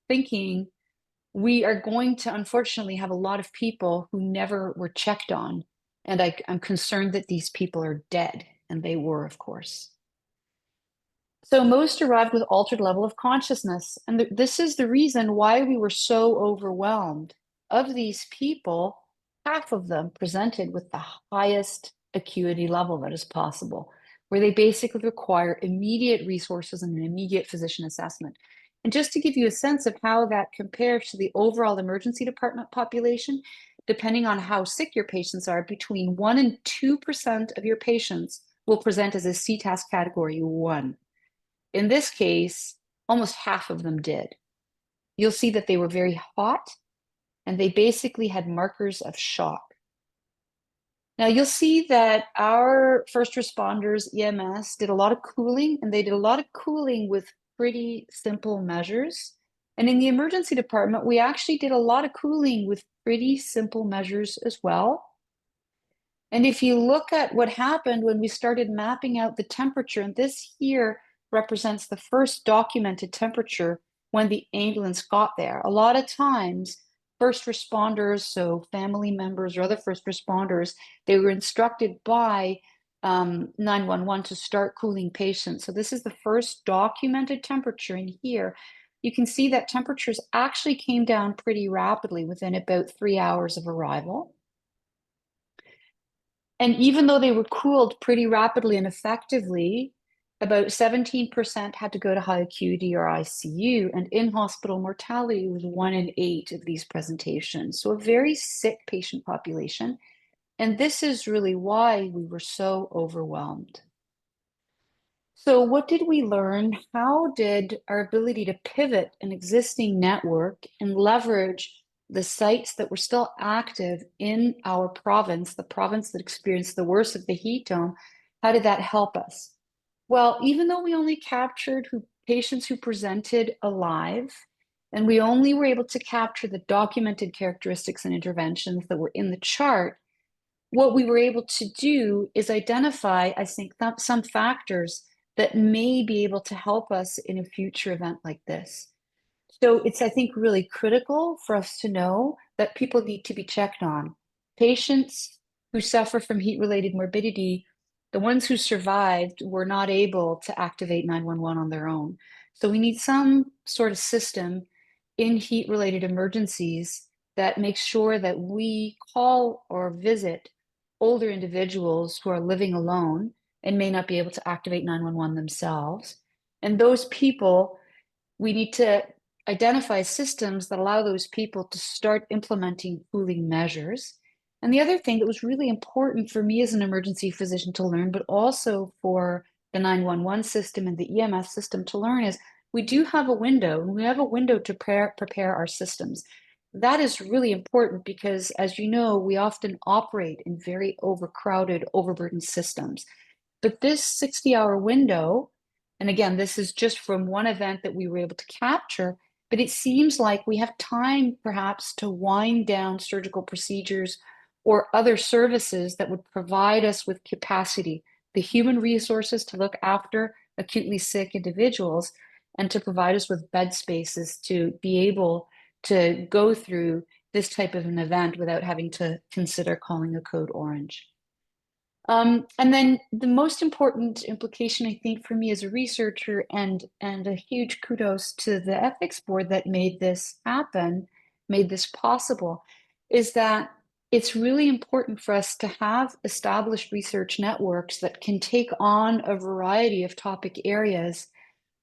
G: thinking, we are going to unfortunately have a lot of people who never were checked on. And I'm concerned that these people are dead. And they were, of course. So most arrived with altered level of consciousness. And this is the reason why we were so overwhelmed. Of these people, half of them presented with the highest acuity level that is possible, where they basically require immediate resources and an immediate physician assessment. And just to give you a sense of how that compares to the overall emergency department population, depending on how sick your patients are, between 1% and 2% of your patients will present as a CTAS category 1. In this case, almost half of them did. You'll see that they were very hot and they basically had markers of shock. Now you'll see that our first responders, EMS, did a lot of cooling, and they did a lot of cooling with pretty simple measures. And in the emergency department, we actually did a lot of cooling with pretty simple measures as well. And if you look at what happened when we started mapping out the temperature, and this here represents the first documented temperature when the ambulance got there. A lot of times, first responders, so family members or other first responders, they were instructed by 911 to start cooling patients. So this is the first documented temperature in here. You can see that temperatures actually came down pretty rapidly within about 3 hours of arrival. And even though they were cooled pretty rapidly and effectively, about 17% had to go to high acuity or ICU, and in-hospital mortality was 1 in 8 of these presentations. So a very sick patient population. And this is really why we were so overwhelmed. So what did we learn? How did our ability to pivot an existing network and leverage the sites that were still active in our province, the province that experienced the worst of the heat dome, how did that help us? Well, even though we only captured patients who presented alive, and we only were able to capture the documented characteristics and interventions that were in the chart, what we were able to do is identify, I think, some factors that may be able to help us in a future event like this. So it's, I think, really critical for us to know that people need to be checked on. Patients who suffer from heat-related morbidity, the ones who survived were not able to activate 911 on their own. So we need some sort of system in heat-related emergencies that makes sure that we call or visit older individuals who are living alone and may not be able to activate 911 themselves. And those people, we need to identify systems that allow those people to start implementing cooling measures. And the other thing that was really important for me as an emergency physician to learn, but also for the 911 system and the EMS system to learn, is we do have a window, and we have a window to prepare our systems. That is really important because, as you know, we often operate in very overcrowded, overburdened systems. But this 60-hour window, and again, this is just from one event that we were able to capture, but it seems like we have time perhaps to wind down surgical procedures or other services that would provide us with capacity, the human resources to look after acutely sick individuals, and to provide us with bed spaces to be able to go through this type of an event without having to consider calling a code orange. And then the most important implication, I think, for me as a researcher, and a huge kudos to the ethics board that made this happen, made this possible, is that it's really important for us to have established research networks that can take on a variety of topic areas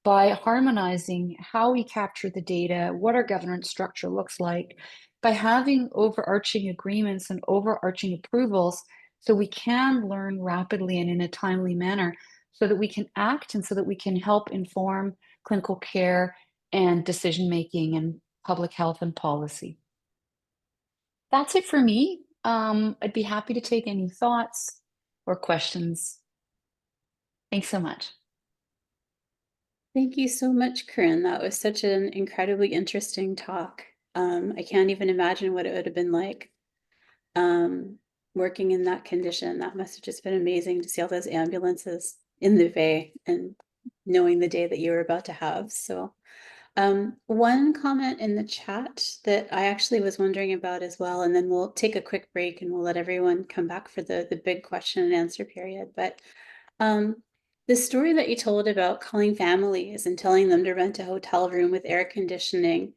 G: by harmonizing how we capture the data, what our governance structure looks like, by having overarching agreements and overarching approvals so we can learn rapidly and in a timely manner so that we can act and so that we can help inform clinical care and decision-making and public health and policy. That's it for me. I'd be happy to take any thoughts or questions. Thanks so much.
D: Thank you so much, Corinne. That was such an incredibly interesting talk. I can't even imagine what it would have been like working in that condition. That must have just been amazing to see all those ambulances in the bay and knowing the day that you were about to have. So one comment in the chat that I actually was wondering about as well, and then we'll take a quick break and we'll let everyone come back for the big question and answer period. But the story that you told about calling families and telling them to rent a hotel room with air conditioning,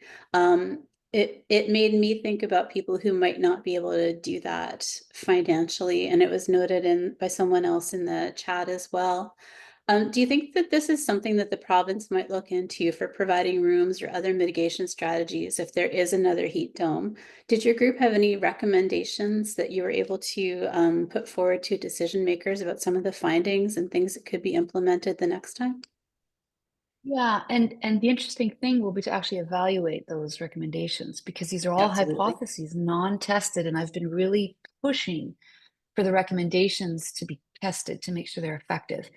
D: it made me think about people who might not be able to do that financially, and it was noted by someone else in the chat as well. Do you think that this is something that the province might look into for providing rooms or other mitigation strategies if there is another heat dome? Did your group have any recommendations that you were able to put forward to decision makers about some of the findings and things that could be implemented the next time?
G: Yeah, and the interesting thing will be to actually evaluate those recommendations, because these are all
D: Absolutely.
G: hypotheses, non-tested, and I've been really pushing for the recommendations to be tested to make sure they're effective.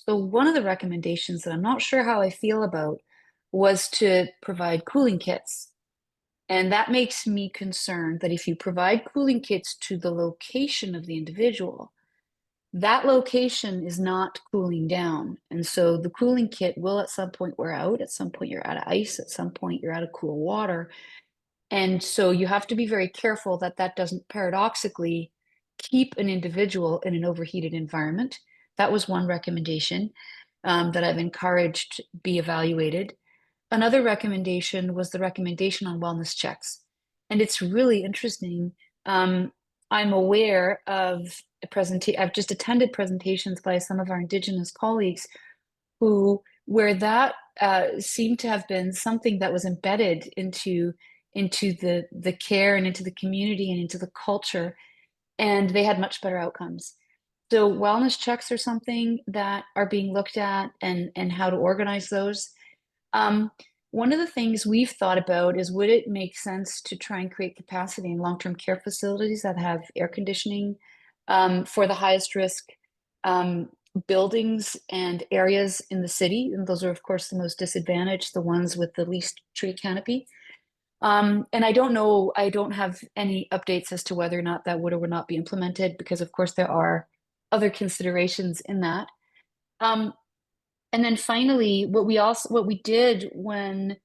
G: So one of the recommendations that I'm not sure how I feel about was to provide cooling kits. And that makes me concerned that if you provide cooling kits to the location of the individual, that location is not cooling down. And so the cooling kit will at some point wear out, at some point you're out of ice, at some point you're out of cool water. And so you have to be very careful that that doesn't paradoxically keep an individual in an overheated environment. That was one recommendation that I've encouraged be evaluated. Another recommendation was the recommendation on wellness checks. And it's really interesting. I'm aware of I've just attended presentations by some of our Indigenous colleagues where that seemed to have been something that was embedded into the care and into the community and into the culture, and they had much better outcomes. So wellness checks are something that are being looked at, and how to organize those. One of the things we've thought about is, would it make sense to try and create capacity in long-term care facilities that have air conditioning for the highest risk buildings and areas in the city? And those are, of course, the most disadvantaged, the ones with the least tree canopy. And I don't know, I don't have any updates as to whether or not that would or would not be implemented, because of course there are other considerations in that. And then finally, what we did when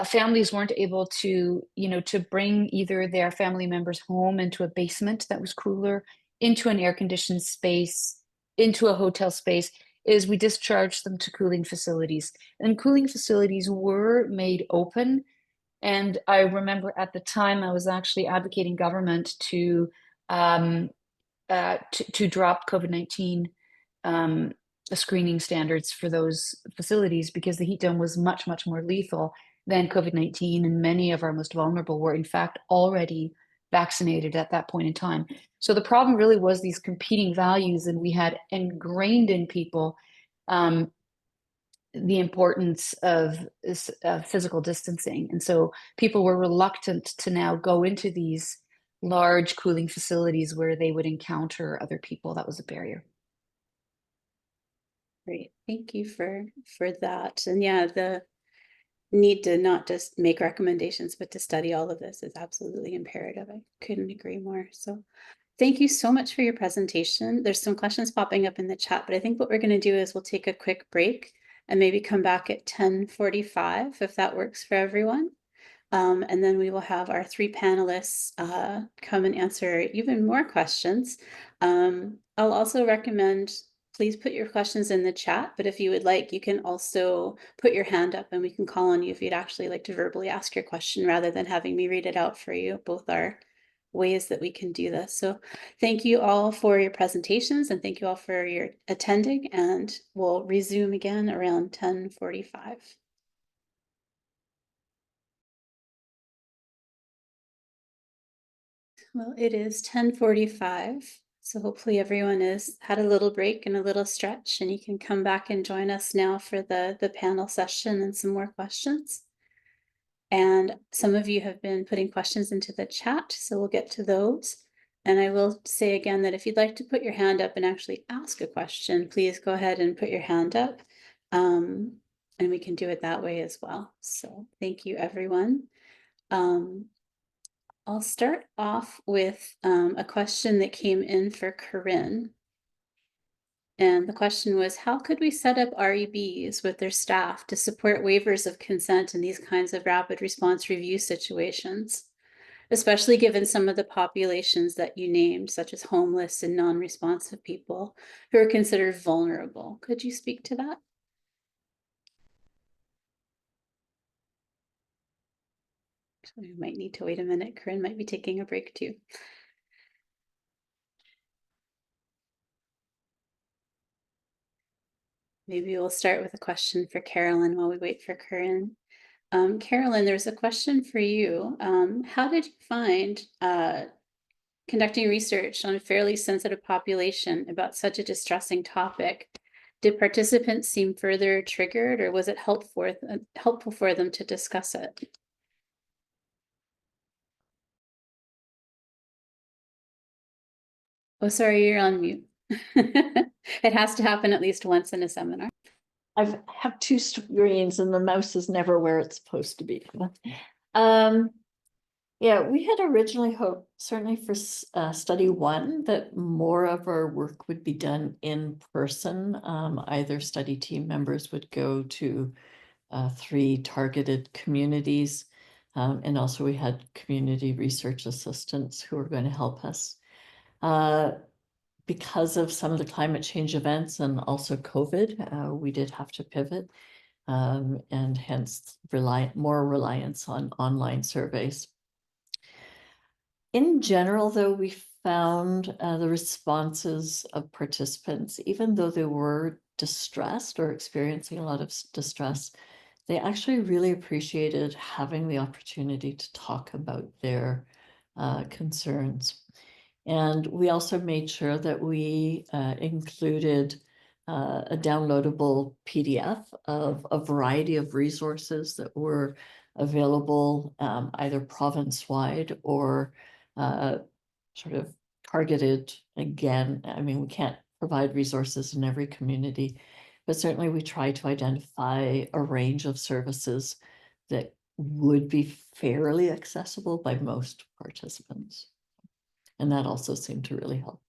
G: families weren't able to, to bring either their family members home into a basement that was cooler, into an air-conditioned space, into a hotel space, is we discharged them to cooling facilities. And cooling facilities were made open. And I remember at the time I was actually advocating government to drop COVID-19 screening standards for those facilities, because the heat dome was much, much more lethal than COVID-19, and many of our most vulnerable were in fact already vaccinated at that point in time. So the problem really was these competing values, and we had ingrained in people the importance of physical distancing. And so people were reluctant to now go into these large cooling facilities where they would encounter other people. That was a barrier.
D: Great, thank you for that. And yeah, the need to not just make recommendations, but to study all of this is absolutely imperative. I couldn't agree more. So thank you so much for your presentation. There's some questions popping up in the chat, but I think what we're going to do is we'll take a quick break and maybe come back at 10:45 if that works for everyone. And then we will have our three panelists come and answer even more questions. I'll also recommend, please put your questions in the chat, but if you would like, you can also put your hand up and we can call on you if you'd actually like to verbally ask your question rather than having me read it out for you. Both are ways that we can do this. So thank you all for your presentations, and thank you all for your attending, and we'll resume again around 10:45. Well, it is 10:45, so hopefully everyone has had a little break and a little stretch, and you can come back and join us now for the panel session and some more questions. And some of you have been putting questions into the chat, so we'll get to those. And I will say again that if you'd like to put your hand up and actually ask a question, please go ahead and put your hand up. And we can do it that way as well. So thank you, everyone. I'll start off with a question that came in for Corinne. And the question was, how could we set up REBs with their staff to support waivers of consent in these kinds of rapid response review situations, especially given some of the populations that you named, such as homeless and non-responsive people who are considered vulnerable? Could you speak to that? Actually, we might need to wait a minute. Corinne might be taking a break too. Maybe we'll start with a question for Carolyn while we wait for Corinne. Carolyn, there's a question for you. How did you find conducting research on a fairly sensitive population about such a distressing topic? Did participants seem further triggered, or was it helpful for them to discuss it? Oh, sorry, you're on mute. It has to happen at least once in a seminar.
F: I have two screens and the mouse is never where it's supposed to be. Yeah, we had originally hoped, certainly for study one, that more of our work would be done in person. Either study team members would go to 3 targeted communities, and also we had community research assistants who were going to help us. Because of some of the climate change events and also COVID, we did have to pivot, and hence more reliance on online surveys. In general, though, we found the responses of participants, even though they were distressed or experiencing a lot of distress, they actually really appreciated having the opportunity to talk about their concerns. And we also made sure that we included a downloadable PDF of a variety of resources that were available either province-wide or sort of targeted. Again, I mean, we can't provide resources in every community, but certainly we try to identify a range of services that would be fairly accessible by most participants. And that also seemed to really help.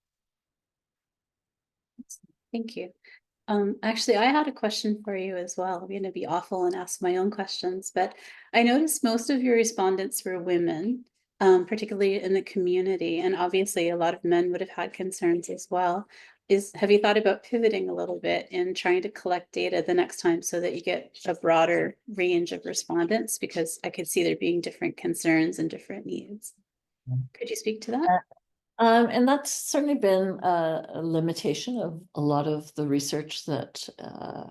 D: Thank you. Actually, I had a question for you as well. I'm going to be awful and ask my own questions, but I noticed most of your respondents were women, particularly in the community, and obviously a lot of men would have had concerns as well. Have you thought about pivoting a little bit and trying to collect data the next time so that you get a broader range of respondents? Because I could see there being different concerns and different needs. Could you speak to that?
F: And that's certainly been a limitation of a lot of the research that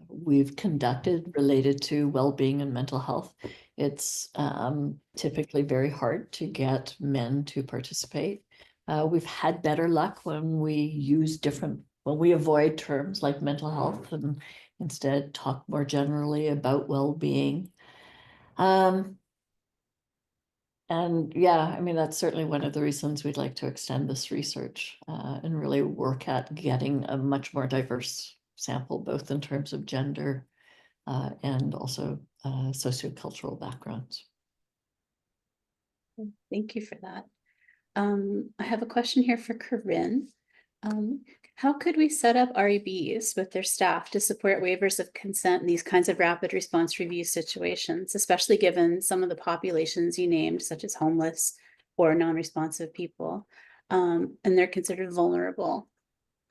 F: we've conducted related to well-being and mental health. It's typically very hard to get men to participate. We've had better luck when we avoid terms like mental health and instead talk more generally about well-being. And yeah, I mean, that's certainly one of the reasons we'd like to extend this research and really work at getting a much more diverse sample, both in terms of gender and also sociocultural backgrounds.
D: Thank you for that. I have a question here for Corinne. How could we set up REBs with their staff to support waivers of consent in these kinds of rapid response review situations, especially given some of the populations you named, such as homeless or non-responsive people, and they're considered vulnerable?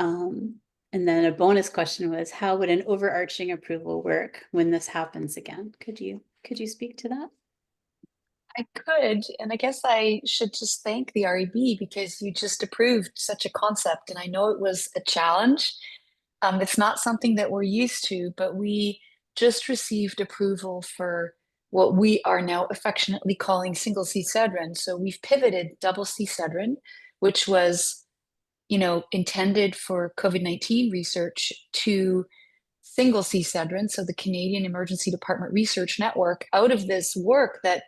D: And then a bonus question was, how would an overarching approval work when this happens again? Could you speak to that?
G: I could, and I guess I should just thank the REB because you just approved such a concept, and I know it was a challenge. It's not something that we're used to, but we just received approval for what we are now affectionately calling single C-Cedrin. So we've pivoted double C-Cedrin, which was, intended for COVID-19 research, to single C-Cedrin, so the Canadian Emergency Department Research Network, out of this work that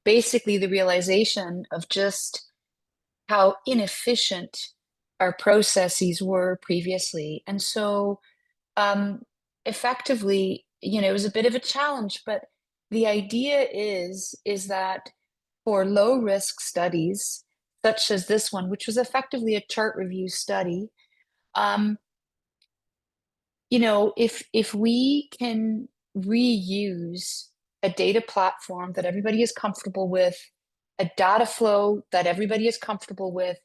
G: basically the realization of just how inefficient our processes were previously. And so effectively, it was a bit of a challenge, but the idea is that for low risk studies, such as this one, which was effectively a chart review study, if we can reuse a data platform that everybody is comfortable with, a data flow that everybody is comfortable with,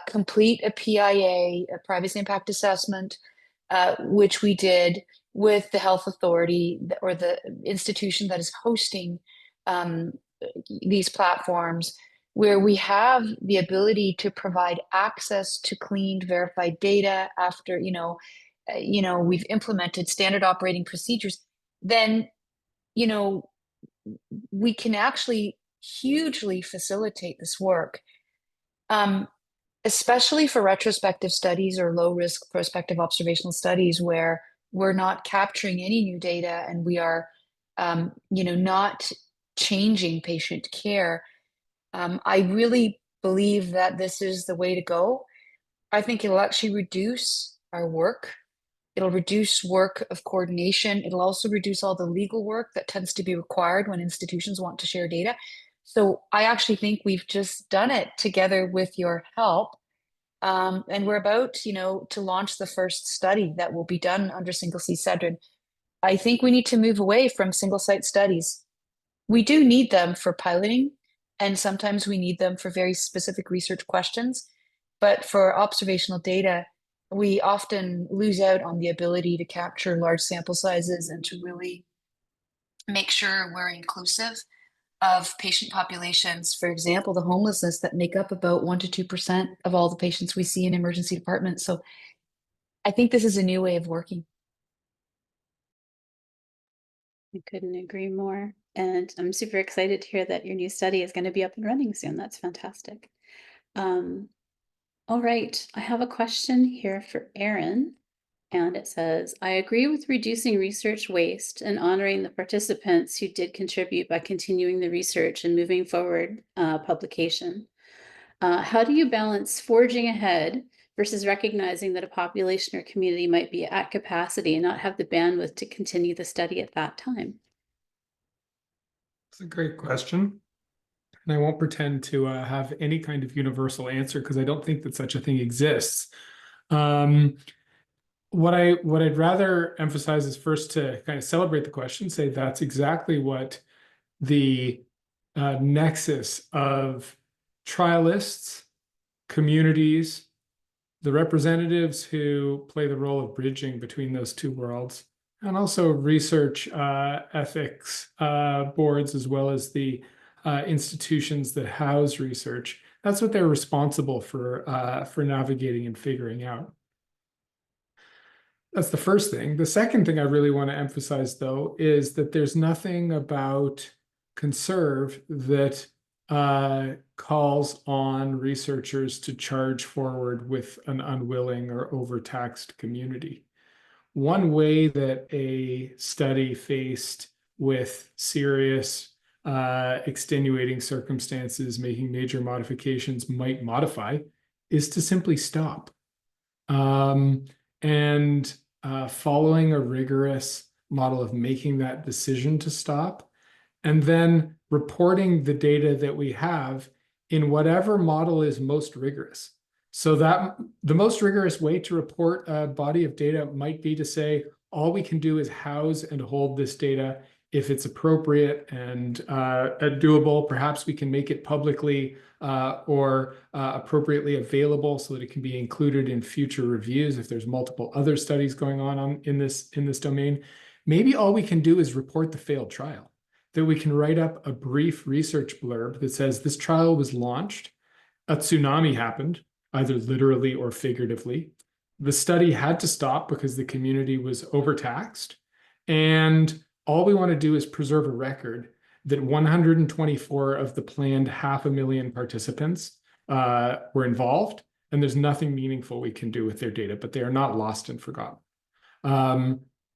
G: complete a PIA, a privacy impact assessment, which we did with the health authority or the institution that is hosting these platforms, where we have the ability to provide access to cleaned, verified data after, we've implemented standard operating procedures, then we can actually hugely facilitate this work, especially for retrospective studies or low risk prospective observational studies where we're not capturing any new data and we are, not changing patient care. I really believe that this is the way to go. I think it'll actually reduce our work. It'll reduce work of coordination. It'll also reduce all the legal work that tends to be required when institutions want to share data. So I actually think we've just done it together with your help. And we're about, to launch the first study that will be done under single C-Cedrin. I think we need to move away from single site studies. We do need them for piloting, and sometimes we need them for very specific research questions. But for observational data, we often lose out on the ability to capture large sample sizes and to really make sure we're inclusive of patient populations, for example, the homelessness, that make up about 1% to 2% of all the patients we see in emergency departments. So I think this is a new way of working.
D: I couldn't agree more. And I'm super excited to hear that your new study is going to be up and running soon. That's fantastic. All right, I have a question here for Erin. And it says, I agree with reducing research waste and honoring the participants who did contribute by continuing the research and moving forward publication. How do you balance forging ahead versus recognizing that a population or community might be at capacity and not have the bandwidth to continue the study at that time?
E: It's a great question. And I won't pretend to have any kind of universal answer because I don't think that such a thing exists. What I'd rather emphasize is first to kind of celebrate the question, say that's exactly what the nexus of trialists, communities, the representatives who play the role of bridging between those two worlds, and also research ethics boards, as well as the institutions that house research. That's what they're responsible for navigating and figuring out. That's the first thing. The second thing I really want to emphasize, though, is that there's nothing about Conserve that calls on researchers to charge forward with an unwilling or overtaxed community. One way that a study faced with serious extenuating circumstances, making major modifications might modify, is to simply stop. And following a rigorous model of making that decision to stop, and then reporting the data that we have in whatever model is most rigorous. So that the most rigorous way to report a body of data might be to say, all we can do is house and hold this data. If it's appropriate and doable, perhaps we can make it publicly or appropriately available so that it can be included in future reviews if there's multiple other studies going on in this domain. Maybe all we can do is report the failed trial, that we can write up a brief research blurb that says this trial was launched, a tsunami happened, either literally or figuratively. The study had to stop because the community was overtaxed, and all we want to do is preserve a record that 124 of the planned 500,000 participants were involved, and there's nothing meaningful we can do with their data, but they are not lost and forgotten.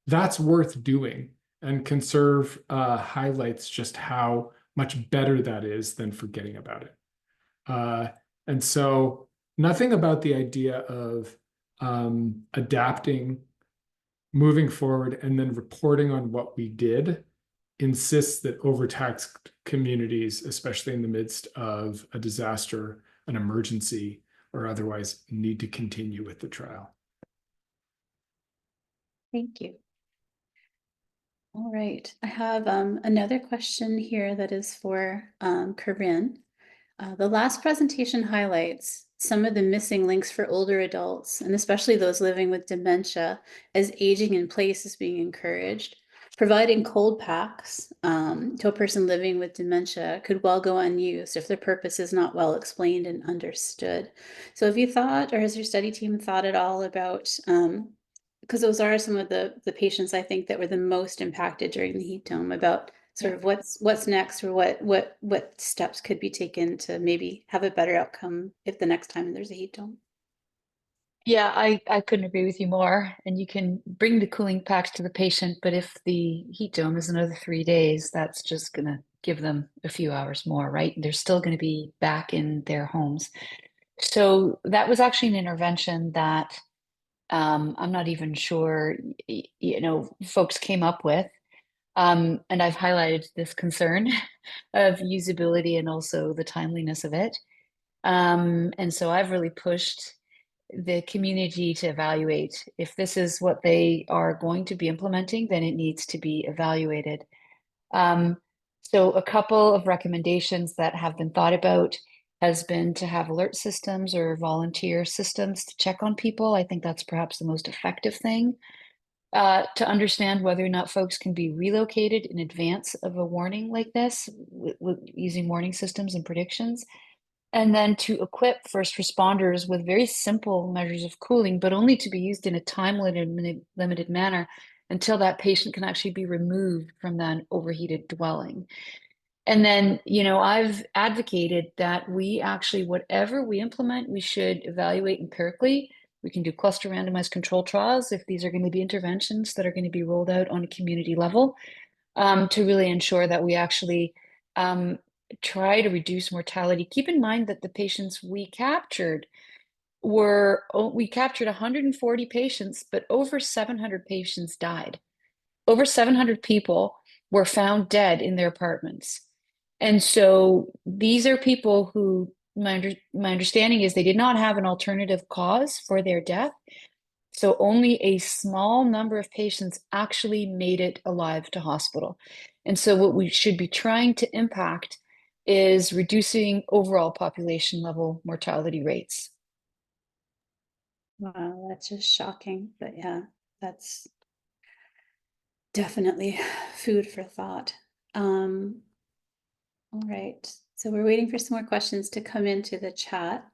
E: That's worth doing, and Conserve highlights just how much better that is than forgetting about it. And so nothing about the idea of adapting, moving forward, and then reporting on what we did insists that overtaxed communities, especially in the midst of a disaster, an emergency, or otherwise, need to continue with the trial.
D: Thank you. All right, I have another question here that is for Corinne. The last presentation highlights some of the missing links for older adults, and especially those living with dementia, as aging in place is being encouraged. Providing cold packs to a person living with dementia could well go unused if their purpose is not well explained and understood. So have you thought, or has your study team thought at all about, because those are some of the patients I think that were the most impacted during the heat dome, about sort of what's next, or what steps could be taken to maybe have a better outcome if the next time there's a heat dome?
G: Yeah, I couldn't agree with you more. And you can bring the cooling packs to the patient, but if the heat dome is another 3 days, that's just going to give them a few hours more, right? They're still going to be back in their homes. So that was actually an intervention that I'm not even sure, folks came up with. And I've highlighted this concern of usability and also the timeliness of it. And so I've really pushed the community to evaluate if this is what they are going to be implementing, then it needs to be evaluated. So a couple of recommendations that have been thought about has been to have alert systems or volunteer systems to check on people. I think that's perhaps the most effective thing. To understand whether or not folks can be relocated in advance of a warning like this using warning systems and predictions. And then to equip first responders with very simple measures of cooling, but only to be used in a time limited manner until that patient can actually be removed from that overheated dwelling. And then, I've advocated that we actually, whatever we implement, we should evaluate empirically. We can do cluster randomized control trials if these are going to be interventions that are going to be rolled out on a community level, to really ensure that we actually try to reduce mortality. Keep in mind that the patients we captured 140 patients, but over 700 patients died. Over 700 people were found dead in their apartments. And so these are people who, my understanding is they did not have an alternative cause for their death. So only a small number of patients actually made it alive to hospital. And so what we should be trying to impact is reducing overall population level mortality rates.
D: Wow, that's just shocking. But yeah, that's definitely food for thought. All right, so we're waiting for some more questions to come into the chat.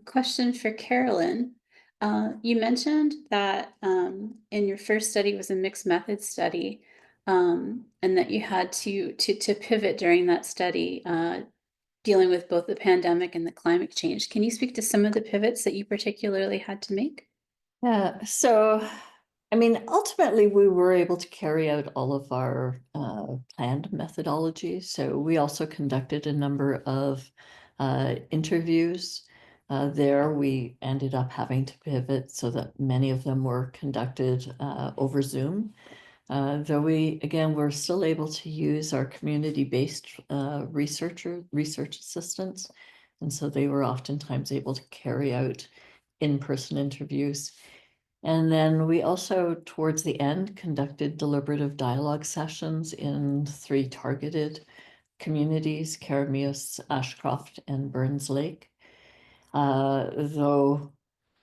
D: Question for Carolyn. You mentioned that in your first study was a mixed method study, and that you had to pivot during that study, dealing with both the pandemic and the climate change. Can you speak to some of the pivots that you particularly had to make?
F: Yeah, so I mean, ultimately, we were able to carry out all of our planned methodologies. So we also conducted a number of interviews. There, we ended up having to pivot so that many of them were conducted over Zoom. Though we're still able to use our community-based research assistants. And so they were oftentimes able to carry out in-person interviews. And then we also, towards the end, conducted deliberative dialogue sessions in 3 targeted communities, Carameus, Ashcroft, and Burns Lake. Though,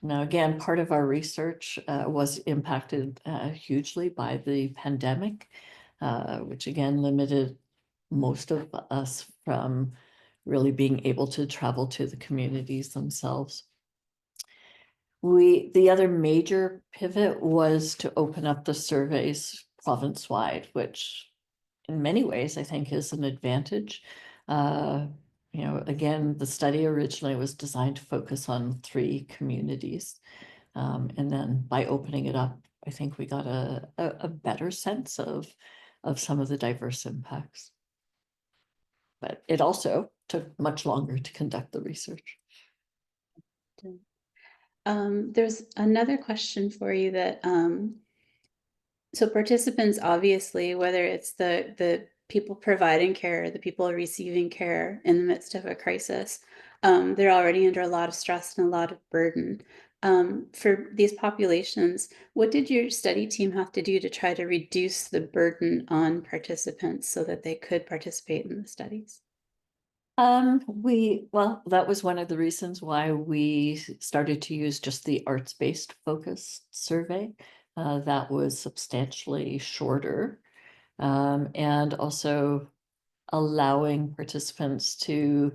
F: now again, part of our research was impacted hugely by the pandemic, which again limited most of us from really being able to travel to the communities themselves. The other major pivot was to open up the surveys province-wide, which in many ways I think is an advantage. Again, the study originally was designed to focus on 3 communities. And then by opening it up, I think we got a better sense of some of the diverse impacts. But it also took much longer to conduct the research.
D: There's another question for you that so participants, obviously, whether it's the people providing care or the people receiving care in the midst of a crisis, they're already under a lot of stress and a lot of burden. For these populations, what did your study team have to do to try to reduce the burden on participants so that they could participate in the studies?
F: Well, that was one of the reasons why we started to use just the arts-based focused survey. That was substantially shorter, and also allowing participants to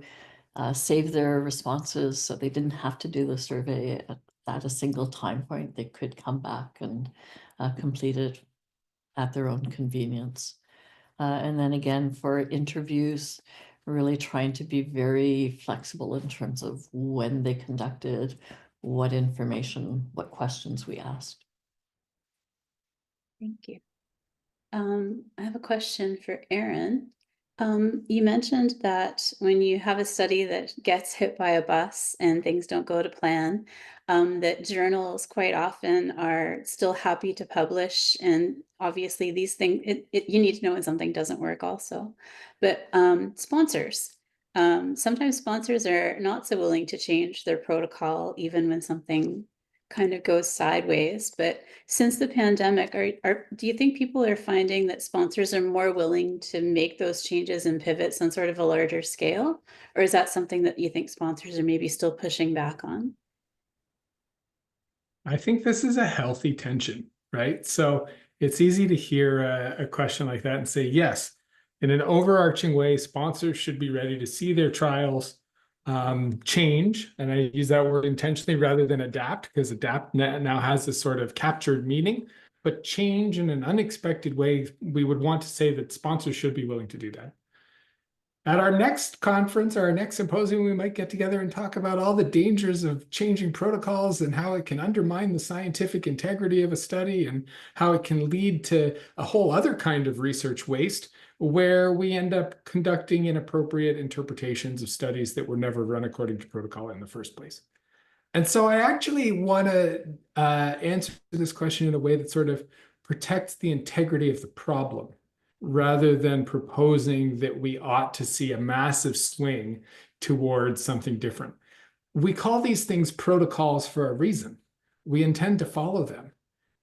F: save their responses so they didn't have to do the survey at a single time point. They could come back and complete it at their own convenience. And then again, for interviews, really trying to be very flexible in terms of when they conducted, what information, what questions we asked.
D: Thank you. I have a question for Erin. You mentioned that when you have a study that gets hit by a bus and things don't go to plan, that journals quite often are still happy to publish. And obviously these things, you need to know when something doesn't work also. But sponsors, sometimes sponsors are not so willing to change their protocol, even when something kind of goes sideways. But since the pandemic, do you think people are finding that sponsors are more willing to make those changes and pivots on sort of a larger scale? Or is that something that you think sponsors are maybe still pushing back on?
E: I think this is a healthy tension, right? So it's easy to hear a question like that and say, yes, in an overarching way, sponsors should be ready to see their trials change. And I use that word intentionally rather than adapt, because adapt now has this sort of captured meaning. but change in an unexpected way, we would want to say that sponsors should be willing to do that. At our next conference or our next symposium, we might get together and talk about all the dangers of changing protocols and how it can undermine the scientific integrity of a study and how it can lead to a whole other kind of research waste where we end up conducting inappropriate interpretations of studies that were never run according to protocol in the first place. And so I actually want to answer this question in a way that sort of protects the integrity of the problem, rather than proposing that we ought to see a massive swing towards something different. We call these things protocols for a reason. We intend to follow them.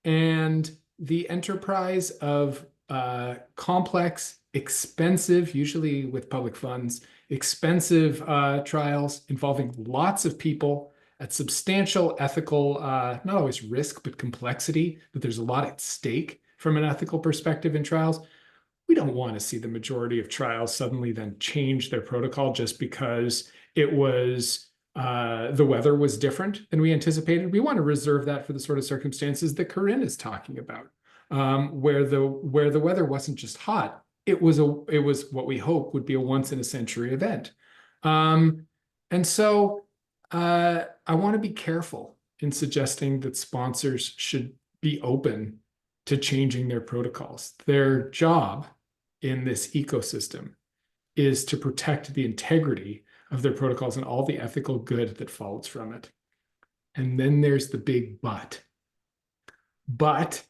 E: And the enterprise of complex, expensive, usually with public funds, expensive trials involving lots of people at substantial ethical, not always risk, but complexity, that there's a lot at stake from an ethical perspective in trials. We don't want to see the majority of trials suddenly then change their protocol just because it was the weather was different than we anticipated. We want to reserve that for the sort of circumstances that Corinne is talking about, where the weather wasn't just hot. It was what we hope would be a once in a century event. And so I want to be careful in suggesting that sponsors should be open to changing their protocols. Their job in this ecosystem is to protect the integrity of their protocols and all the ethical good that follows from it. And then there's the big but. But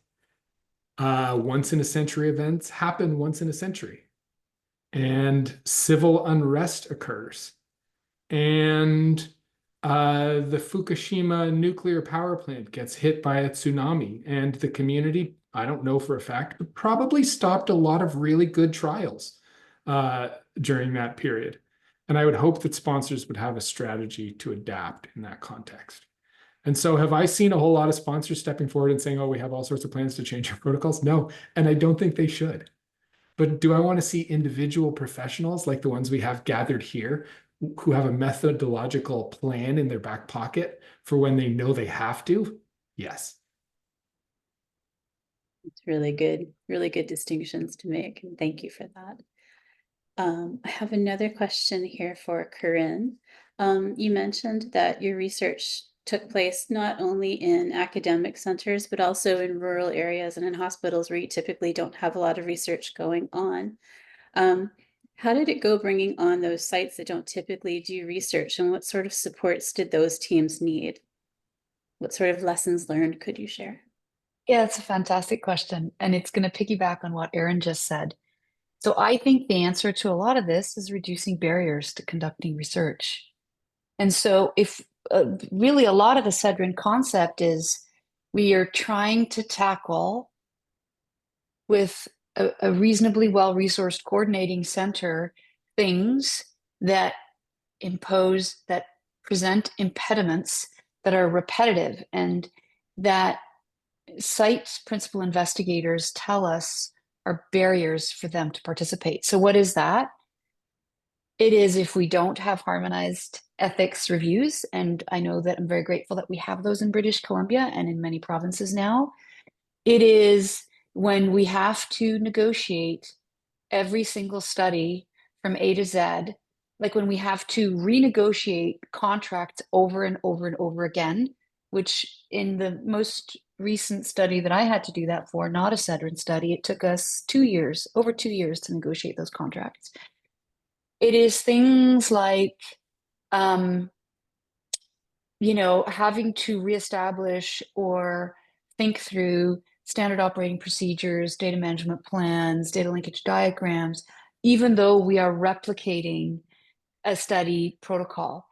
E: once in a century events happen once in a century. And civil unrest occurs. And the Fukushima nuclear power plant gets hit by a tsunami, and the community, I don't know for a fact, but probably stopped a lot of really good trials during that period. And I would hope that sponsors would have a strategy to adapt in that context. And so have I seen a whole lot of sponsors stepping forward and saying, oh, we have all sorts of plans to change our protocols? No, and I don't think they should. But do I want to see individual professionals like the ones we have gathered here who have a methodological plan in their back pocket for when they know they have to? Yes.
D: It's really good distinctions to make, and thank you for that. I have another question here for Corinne. You mentioned that your research took place not only in academic centers, but also in rural areas and in hospitals where you typically don't have a lot of research going on. How did it go bringing on those sites that don't typically do research, and what sort of supports did those teams need? What sort of lessons learned could you share?
G: Yeah, it's a fantastic question, and it's going to piggyback on what Erin just said. So I think the answer to a lot of this is reducing barriers to conducting research. And so if really a lot of the CEDRN concept is we are trying to tackle with a reasonably well-resourced coordinating center things that present impediments that are repetitive and that site principal investigators tell us are barriers for them to participate. So what is that? It is if we don't have harmonized ethics reviews, and I know that I'm very grateful that we have those in British Columbia and in many provinces now. It is when we have to negotiate every single study from A to Z, like when we have to renegotiate contracts over and over and over again, which in the most recent study that I had to do that for, not a CEDRN study, it took us over 2 years to negotiate those contracts. It is things like, having to reestablish or think through standard operating procedures, data management plans, data linkage diagrams, even though we are replicating a study protocol.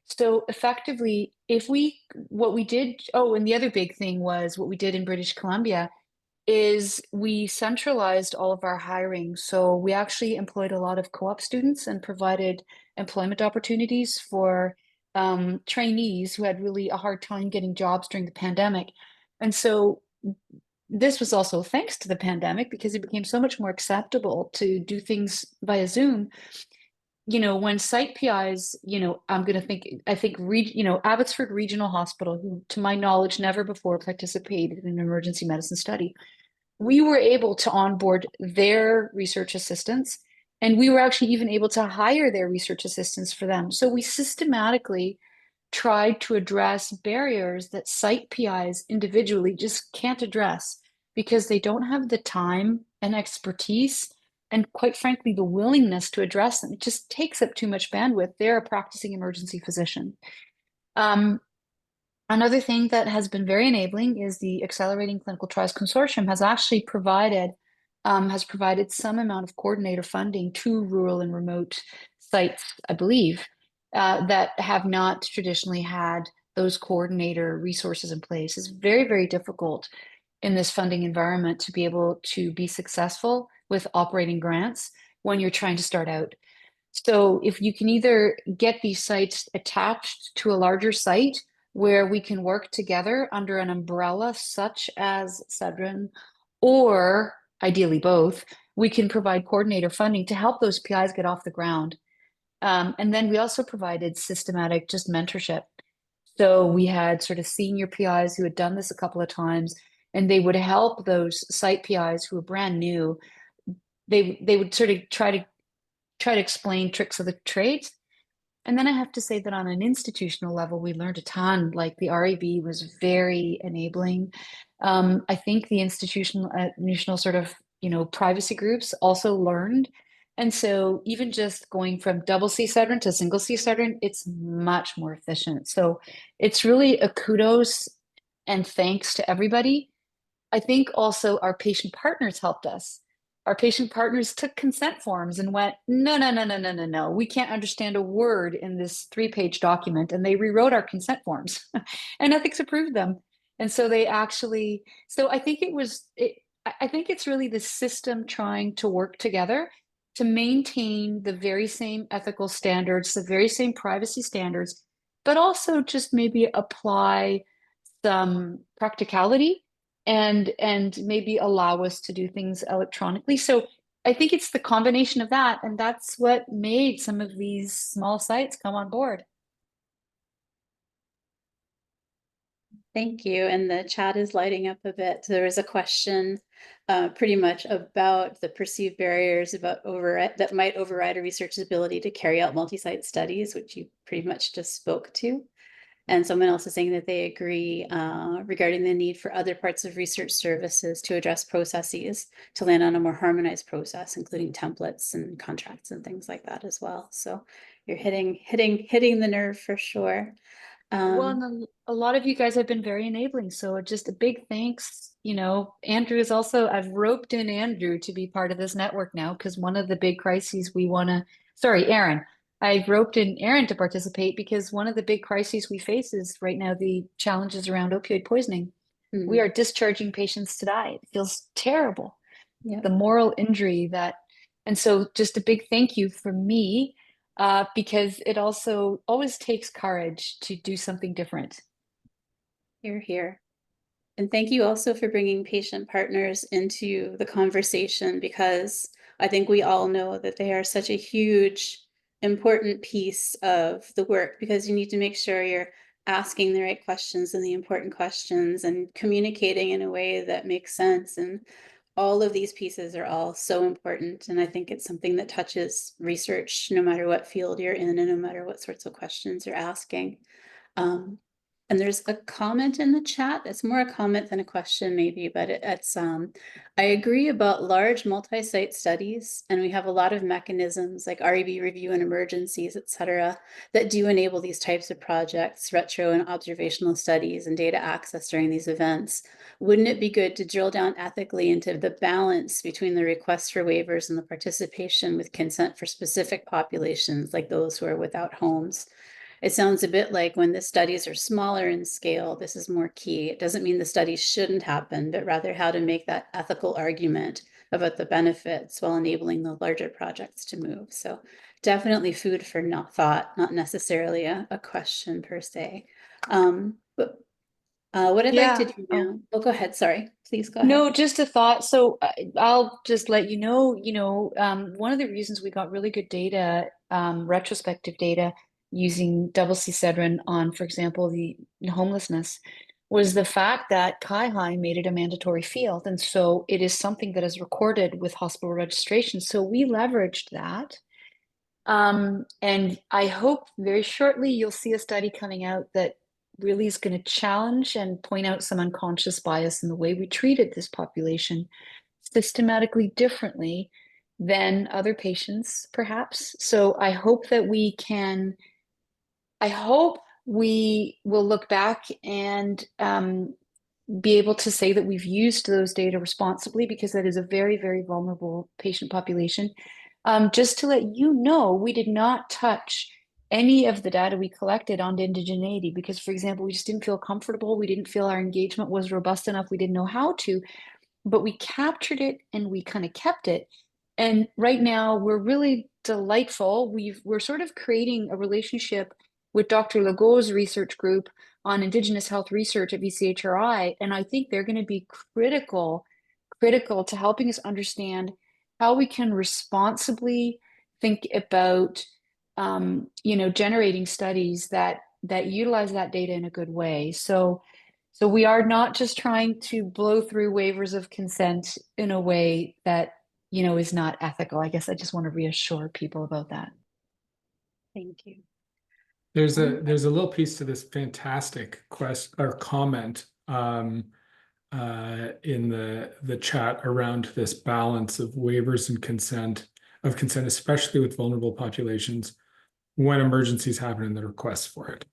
G: So effectively, and the other big thing was what we did in British Columbia is we centralized all of our hiring. So we actually employed a lot of co-op students and provided employment opportunities for trainees who had really a hard time getting jobs during the pandemic. And so this was also thanks to the pandemic, because it became so much more acceptable to do things via Zoom. when site PIs, I think, Abbotsford Regional Hospital, who to my knowledge never before participated in an emergency medicine study, we were able to onboard their research assistants, and we were actually even able to hire their research assistants for them. So we systematically tried to address barriers that site PIs individually just can't address because they don't have the time and expertise and, quite frankly, the willingness to address them. It just takes up too much bandwidth. They're a practicing emergency physician. Another thing that has been very enabling is the Accelerating Clinical Trials Consortium has actually provided some amount of coordinator funding to rural and remote sites, I believe, that have not traditionally had those coordinator resources in place. It's very, very difficult in this funding environment to be able to be successful with operating grants when you're trying to start out. So if you can either get these sites attached to a larger site where we can work together under an umbrella such as Sedrin, or ideally both, we can provide coordinator funding to help those PIs get off the ground. And then we also provided systematic just mentorship. So we had sort of senior PIs who had done this a couple of times, and they would help those site PIs who were brand new. They would sort of try to explain tricks of the trade. And then I have to say that on an institutional level, we learned a ton. Like the REB was very enabling. I think the institutional sort of, privacy groups also learned. And so even just going from double C Sedrin to single C Sedrin, it's much more efficient. So it's really a kudos and thanks to everybody. I think also our patient partners helped us. Our patient partners took consent forms and went, no, we can't understand a word in this 3-page document. And they rewrote our consent forms and ethics approved them. And so they actually, so I think I think it's really the system trying to work together to maintain the very same ethical standards, the very same privacy standards, but also just maybe apply some practicality and maybe allow us to do things electronically. So I think it's the combination of that, and that's what made some of these small sites come on board.
D: Thank you. And the chat is lighting up a bit. There was a question pretty much about the perceived barriers that might override a researcher's ability to carry out multi-site studies, which you pretty much just spoke to. And someone else is saying that they agree regarding the need for other parts of research services to address processes to land on a more harmonized process, including templates and contracts and things like that as well. So you're hitting the nerve for sure.
G: Well, and a lot of you guys have been very enabling. So just a big thanks. Andrew is also, I've roped in Andrew to be part of this network now, because one of the big crises Aaron. I've roped in Aaron to participate because one of the big crises we face is right now the challenges around opioid poisoning.
D: Mm-hmm.
G: We are discharging patients to die. It feels terrible.
D: Yep.
G: The moral injury and so just a big thank you from me, because it also always takes courage to do something different.
D: You're here. And thank you also for bringing patient partners into the conversation, because I think we all know that they are such a huge, important piece of the work, because you need to make sure you're asking the right questions and the important questions and communicating in a way that makes sense. And all of these pieces are all so important. And I think it's something that touches research, no matter what field you're in and no matter what sorts of questions you're asking. And there's a comment in the chat. It's more a comment than a question maybe, but it's I agree about large multi-site studies, and we have a lot of mechanisms like REB review and emergencies, etc., that do enable these types of projects, retro and observational studies and data access during these events. Wouldn't it be good to drill down ethically into the balance between the requests for waivers and the participation with consent for specific populations, like those who are without homes? It sounds a bit like when the studies are smaller in scale, this is more key. It doesn't mean the studies shouldn't happen, but rather how to make that ethical argument about the benefits while enabling the larger projects to move. So definitely food for thought, not necessarily a question per se. But What I'd like to
G: Yeah.
D: do
G: Oh.
D: now, oh, go ahead, sorry, please go ahead.
G: No, just a thought. So I'll just let you know, one of the reasons we got really good data, retrospective data using double C-Cedrin on, for example, the homelessness, was the fact that CIHI made it a mandatory field. And so it is something that is recorded with hospital registration. So we leveraged that. And I hope very shortly you'll see a study coming out that really is going to challenge and point out some unconscious bias in the way we treated this population systematically differently than other patients, perhaps. So I hope that I hope we will look back and be able to say that we've used those data responsibly, because that is a very, very vulnerable patient population. Just to let you know, we did not touch any of the data we collected on indigeneity because, for example, we just didn't feel comfortable. We didn't feel our engagement was robust enough. We didn't know how to, but we captured it and we kind of kept it. And right now we're really delightful. We're sort of creating a relationship with Dr. Legault's research group on Indigenous health research at VCHRI. And I think they're going to be critical to helping us understand how we can responsibly think about generating studies that utilize that data in a good way. So we are not just trying to blow through waivers of consent in a way that is not ethical. I guess I just want to reassure people about that.
D: Thank you.
E: There's a little piece to this fantastic comment in the chat around this balance of waivers and consent, especially with vulnerable populations when emergencies happen and the requests for it.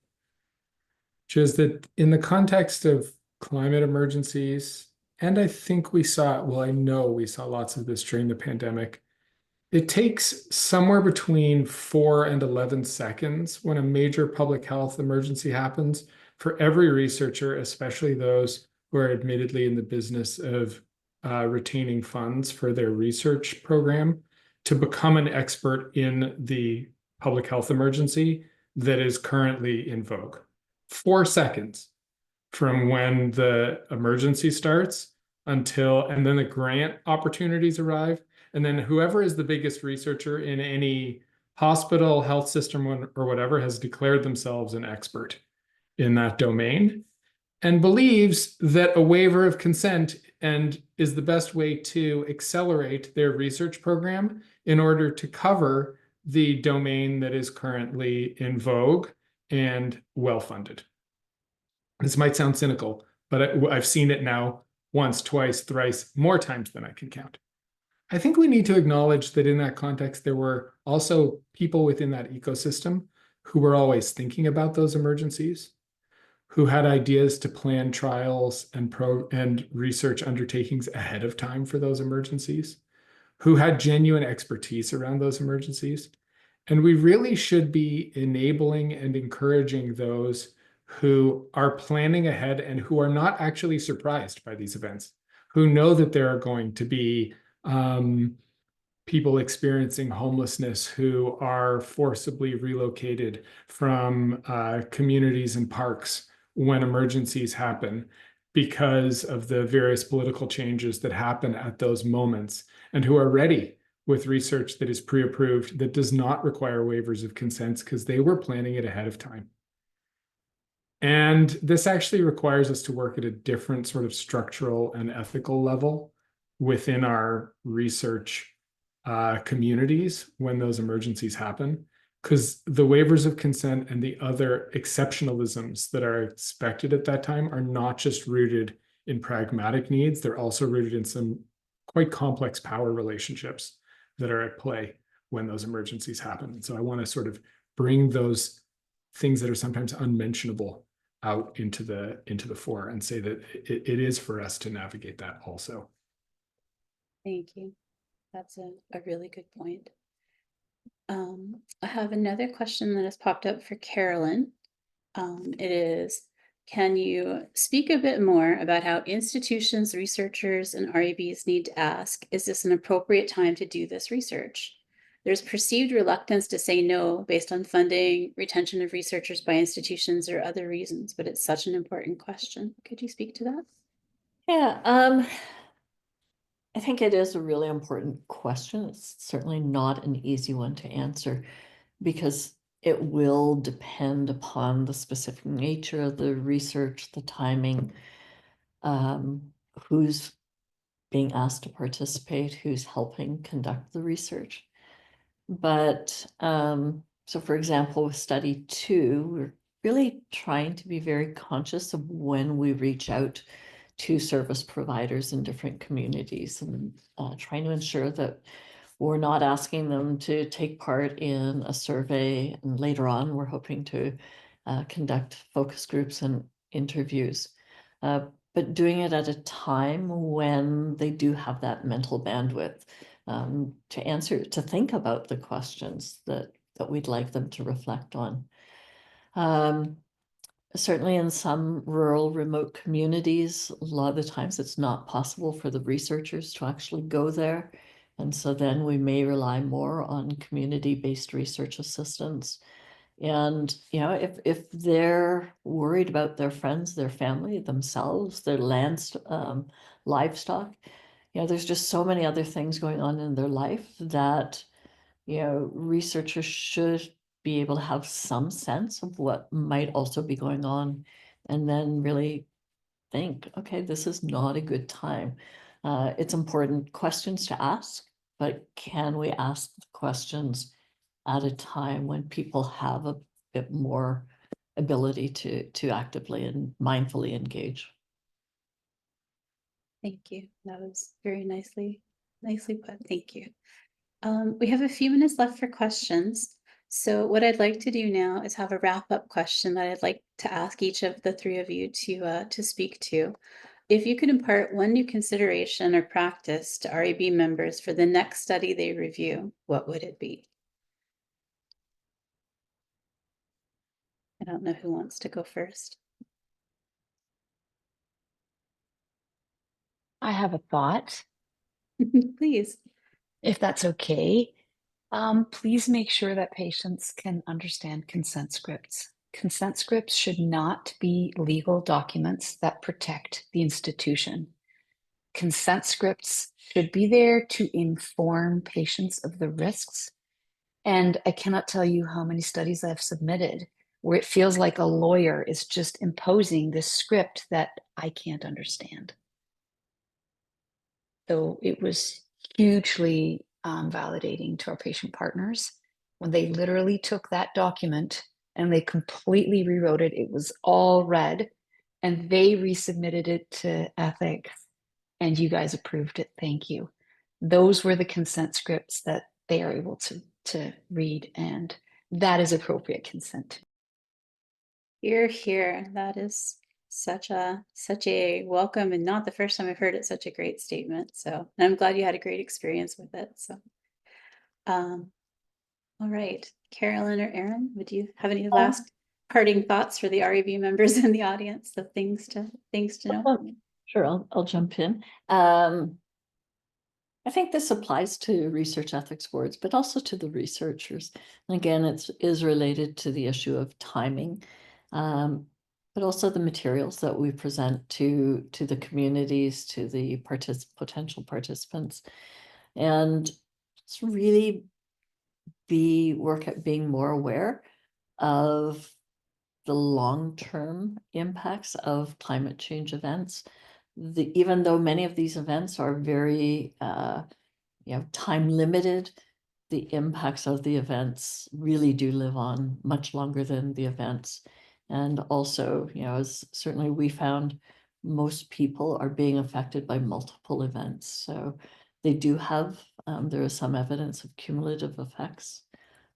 E: Which is that in the context of climate emergencies, and I think I know we saw lots of this during the pandemic, it takes somewhere between 4 and 11 seconds when a major public health emergency happens for every researcher, especially those who are admittedly in the business of retaining funds for their research program, to become an expert in the public health emergency that is currently in vogue. 4 seconds from when the emergency starts and then the grant opportunities arrive. And then whoever is the biggest researcher in any hospital, health system, or whatever has declared themselves an expert in that domain and believes that a waiver of consent is the best way to accelerate their research program in order to cover the domain that is currently in vogue and well-funded. This might sound cynical, but I've seen it now once, twice, thrice, more times than I can count. I think we need to acknowledge that in that context, there were also people within that ecosystem who were always thinking about those emergencies, who had ideas to plan trials and research undertakings ahead of time for those emergencies, who had genuine expertise around those emergencies. And we really should be enabling and encouraging those who are planning ahead and who are not actually surprised by these events, who know that there are going to be people experiencing homelessness who are forcibly relocated from communities and parks when emergencies happen because of the various political changes that happen at those moments, and who are ready with research that is pre-approved that does not require waivers of consent because they were planning it ahead of time. And this actually requires us to work at a different sort of structural and ethical level within our research communities when those emergencies happen, because the waivers of consent and the other exceptionalisms that are expected at that time are not just rooted in pragmatic needs, they're also rooted in some quite complex power relationships that are at play when those emergencies happen. So I want to sort of bring those things that are sometimes unmentionable out into the fore and say that it is for us to navigate that also.
D: Thank you. That's a really good point. I have another question that has popped up for Carolyn. It is, can you speak a bit more about how institutions, researchers, and REBs need to ask, is this an appropriate time to do this research? There's perceived reluctance to say no based on funding, retention of researchers by institutions, or other reasons, but it's such an important question. Could you speak to that?
F: Yeah, I think it is a really important question. It's certainly not an easy one to answer because it will depend upon the specific nature of the research, the timing, who's being asked to participate, who's helping conduct the research. But so for example, with study 2, we're really trying to be very conscious of when we reach out to service providers in different communities and trying to ensure that we're not asking them to take part in a survey, and later on we're hoping to conduct focus groups and interviews, but doing it at a time when they do have that mental bandwidth to answer, to think about the questions that we'd like them to reflect on. Certainly in some rural remote communities, a lot of the times it's not possible for the researchers to actually go there. And so then we may rely more on community-based research assistance. And, you know, if they're worried about their friends, their family, themselves, their lands, livestock, you know, there's just so many other things going on in their life that, you know, researchers should be able to have some sense of what might also be going on, and then really think, okay, this is not a good time. It's important questions to ask, but can we ask the questions at a time when people have a bit more ability to actively and mindfully engage?
D: Thank you. That was very nicely put. Thank you. We have a few minutes left for questions. So what I'd like to do now is have a wrap-up question that I'd like to ask each of the three of you to speak to. If you could impart one new consideration or practice to REB members for the next study they review, what would it be? I don't know who wants to go first.
G: I have a thought,
D: Please.
G: if that's okay. Please make sure that patients can understand consent scripts. Consent scripts should not be legal documents that protect the institution. Consent scripts should be there to inform patients of the risks. And I cannot tell you how many studies I've submitted where it feels like a lawyer is just imposing this script that I can't understand. So it was hugely validating to our patient partners when they literally took that document and they completely rewrote it. It was all red, and they resubmitted it to ethics, and you guys approved it. Thank you. Those were the consent scripts that they are able to read, and that is appropriate consent.
D: You're here. That is such a welcome, and not the first time I've heard it, such a great statement. So, and I'm glad you had a great experience with it. So, all right, Carolyn or Erin, would you have any last parting thoughts for the REB members in the audience of things to know?
F: Sure, I'll jump in. I think this applies to research ethics boards, but also to the researchers. And again, it is related to the issue of timing, but also the materials that we present to the communities, to the potential participants, and it's really work at being more aware of the long-term impacts of climate change events. Even though many of these events are very time limited, the impacts of the events really do live on much longer than the events. And also, you know, as certainly we found, most people are being affected by multiple events. So they do have, there is some evidence of cumulative effects,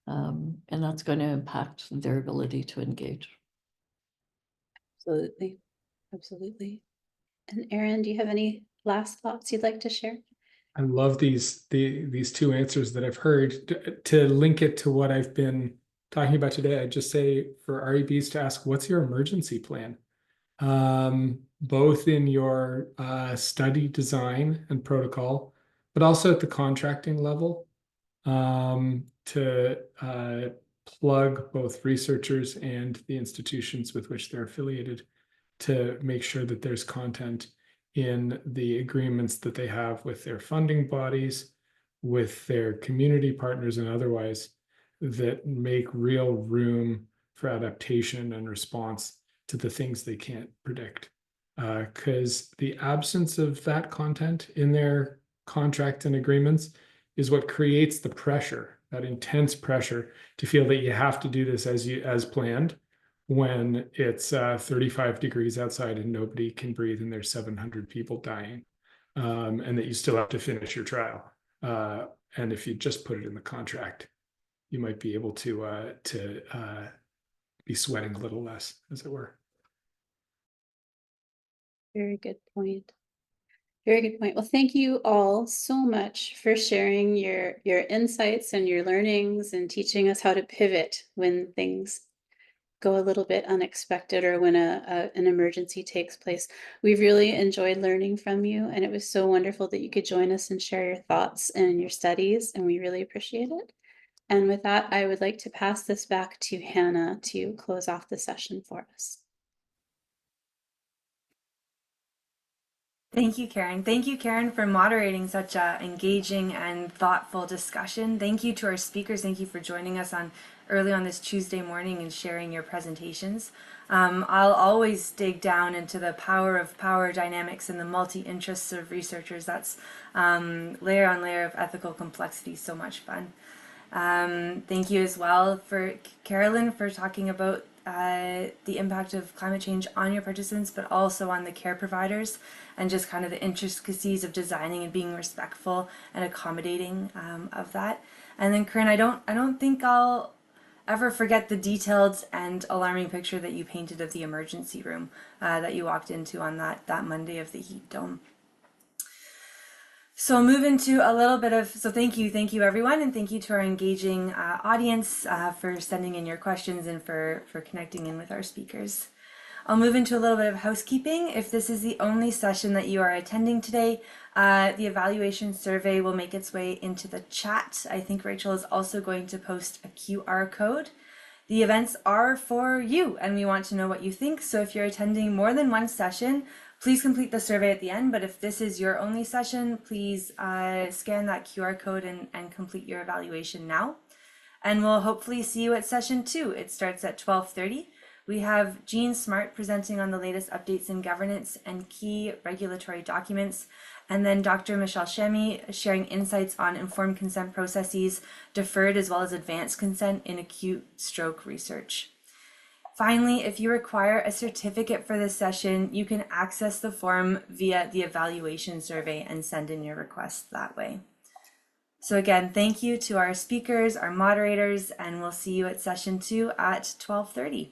F: and that's going to impact their ability to engage.
D: Absolutely. Absolutely. And Erin, do you have any last thoughts you'd like to share?
E: I love these two answers that I've heard. To link it to what I've been talking about today, I'd just say for REBs to ask, what's your emergency plan? Both in your study design and protocol, but also at the contracting level. to plug both researchers and the institutions with which they're affiliated to make sure that there's content in the agreements that they have with their funding bodies, with their community partners and otherwise, that make real room for adaptation and response to the things they can't predict. Because the absence of that content in their contract and agreements is what creates the pressure, that intense pressure to feel that you have to do this as planned when it's 35 degrees outside and nobody can breathe and there's 700 people dying, and that you still have to finish your trial. And if you just put it in the contract, you might be able to be sweating a little less, as it were.
D: Very good point. Very good point. Well, thank you all so much for sharing your insights and your learnings and teaching us how to pivot when things go a little bit unexpected or when an emergency takes place. We've really enjoyed learning from you, and it was so wonderful that you could join us and share your thoughts and your studies, and we really appreciate it. And with that, I would like to pass this back to Hannah to close off the session for us.
C: Thank you, Karen. Thank you, Karen, for moderating such a engaging and thoughtful discussion. Thank you to our speakers. Thank you for joining us early on this Tuesday morning and sharing your presentations. I'll always dig down into the power of power dynamics and the multi-interests of researchers. That's layer on layer of ethical complexity. So much fun. Thank you as well for Carolyn for talking about the impact of climate change on your participants, but also on the care providers and just kind of the intricacies of designing and being respectful and accommodating of that. And then Corinne, I don't think I'll ever forget the detailed and alarming picture that you painted of the emergency room that you walked into on that Monday of the heat dome. So I'll move into a little bit of, so thank you everyone, and thank you to our engaging audience for sending in your questions and for connecting in with our speakers. I'll move into a little bit of housekeeping. If this is the only session that you are attending today, the evaluation survey will make its way into the chat. I think Rachel is also going to post a QR code. The events are for you, and we want to know what you think. So if you're attending more than one session, please complete the survey at the end. But if this is your only session, please scan that QR code and complete your evaluation now. And we'll hopefully see you at session 2. It starts at 12:30. We have Jean Smart presenting on the latest updates in governance and key regulatory documents. And then Dr. Michelle Shemy sharing insights on informed consent processes, deferred as well as advanced consent in acute stroke research. Finally, if you require a certificate for this session, you can access the form via the evaluation survey and send in your request that way. So again, thank you to our speakers, our moderators, and we'll see you at session 2 at 12:30.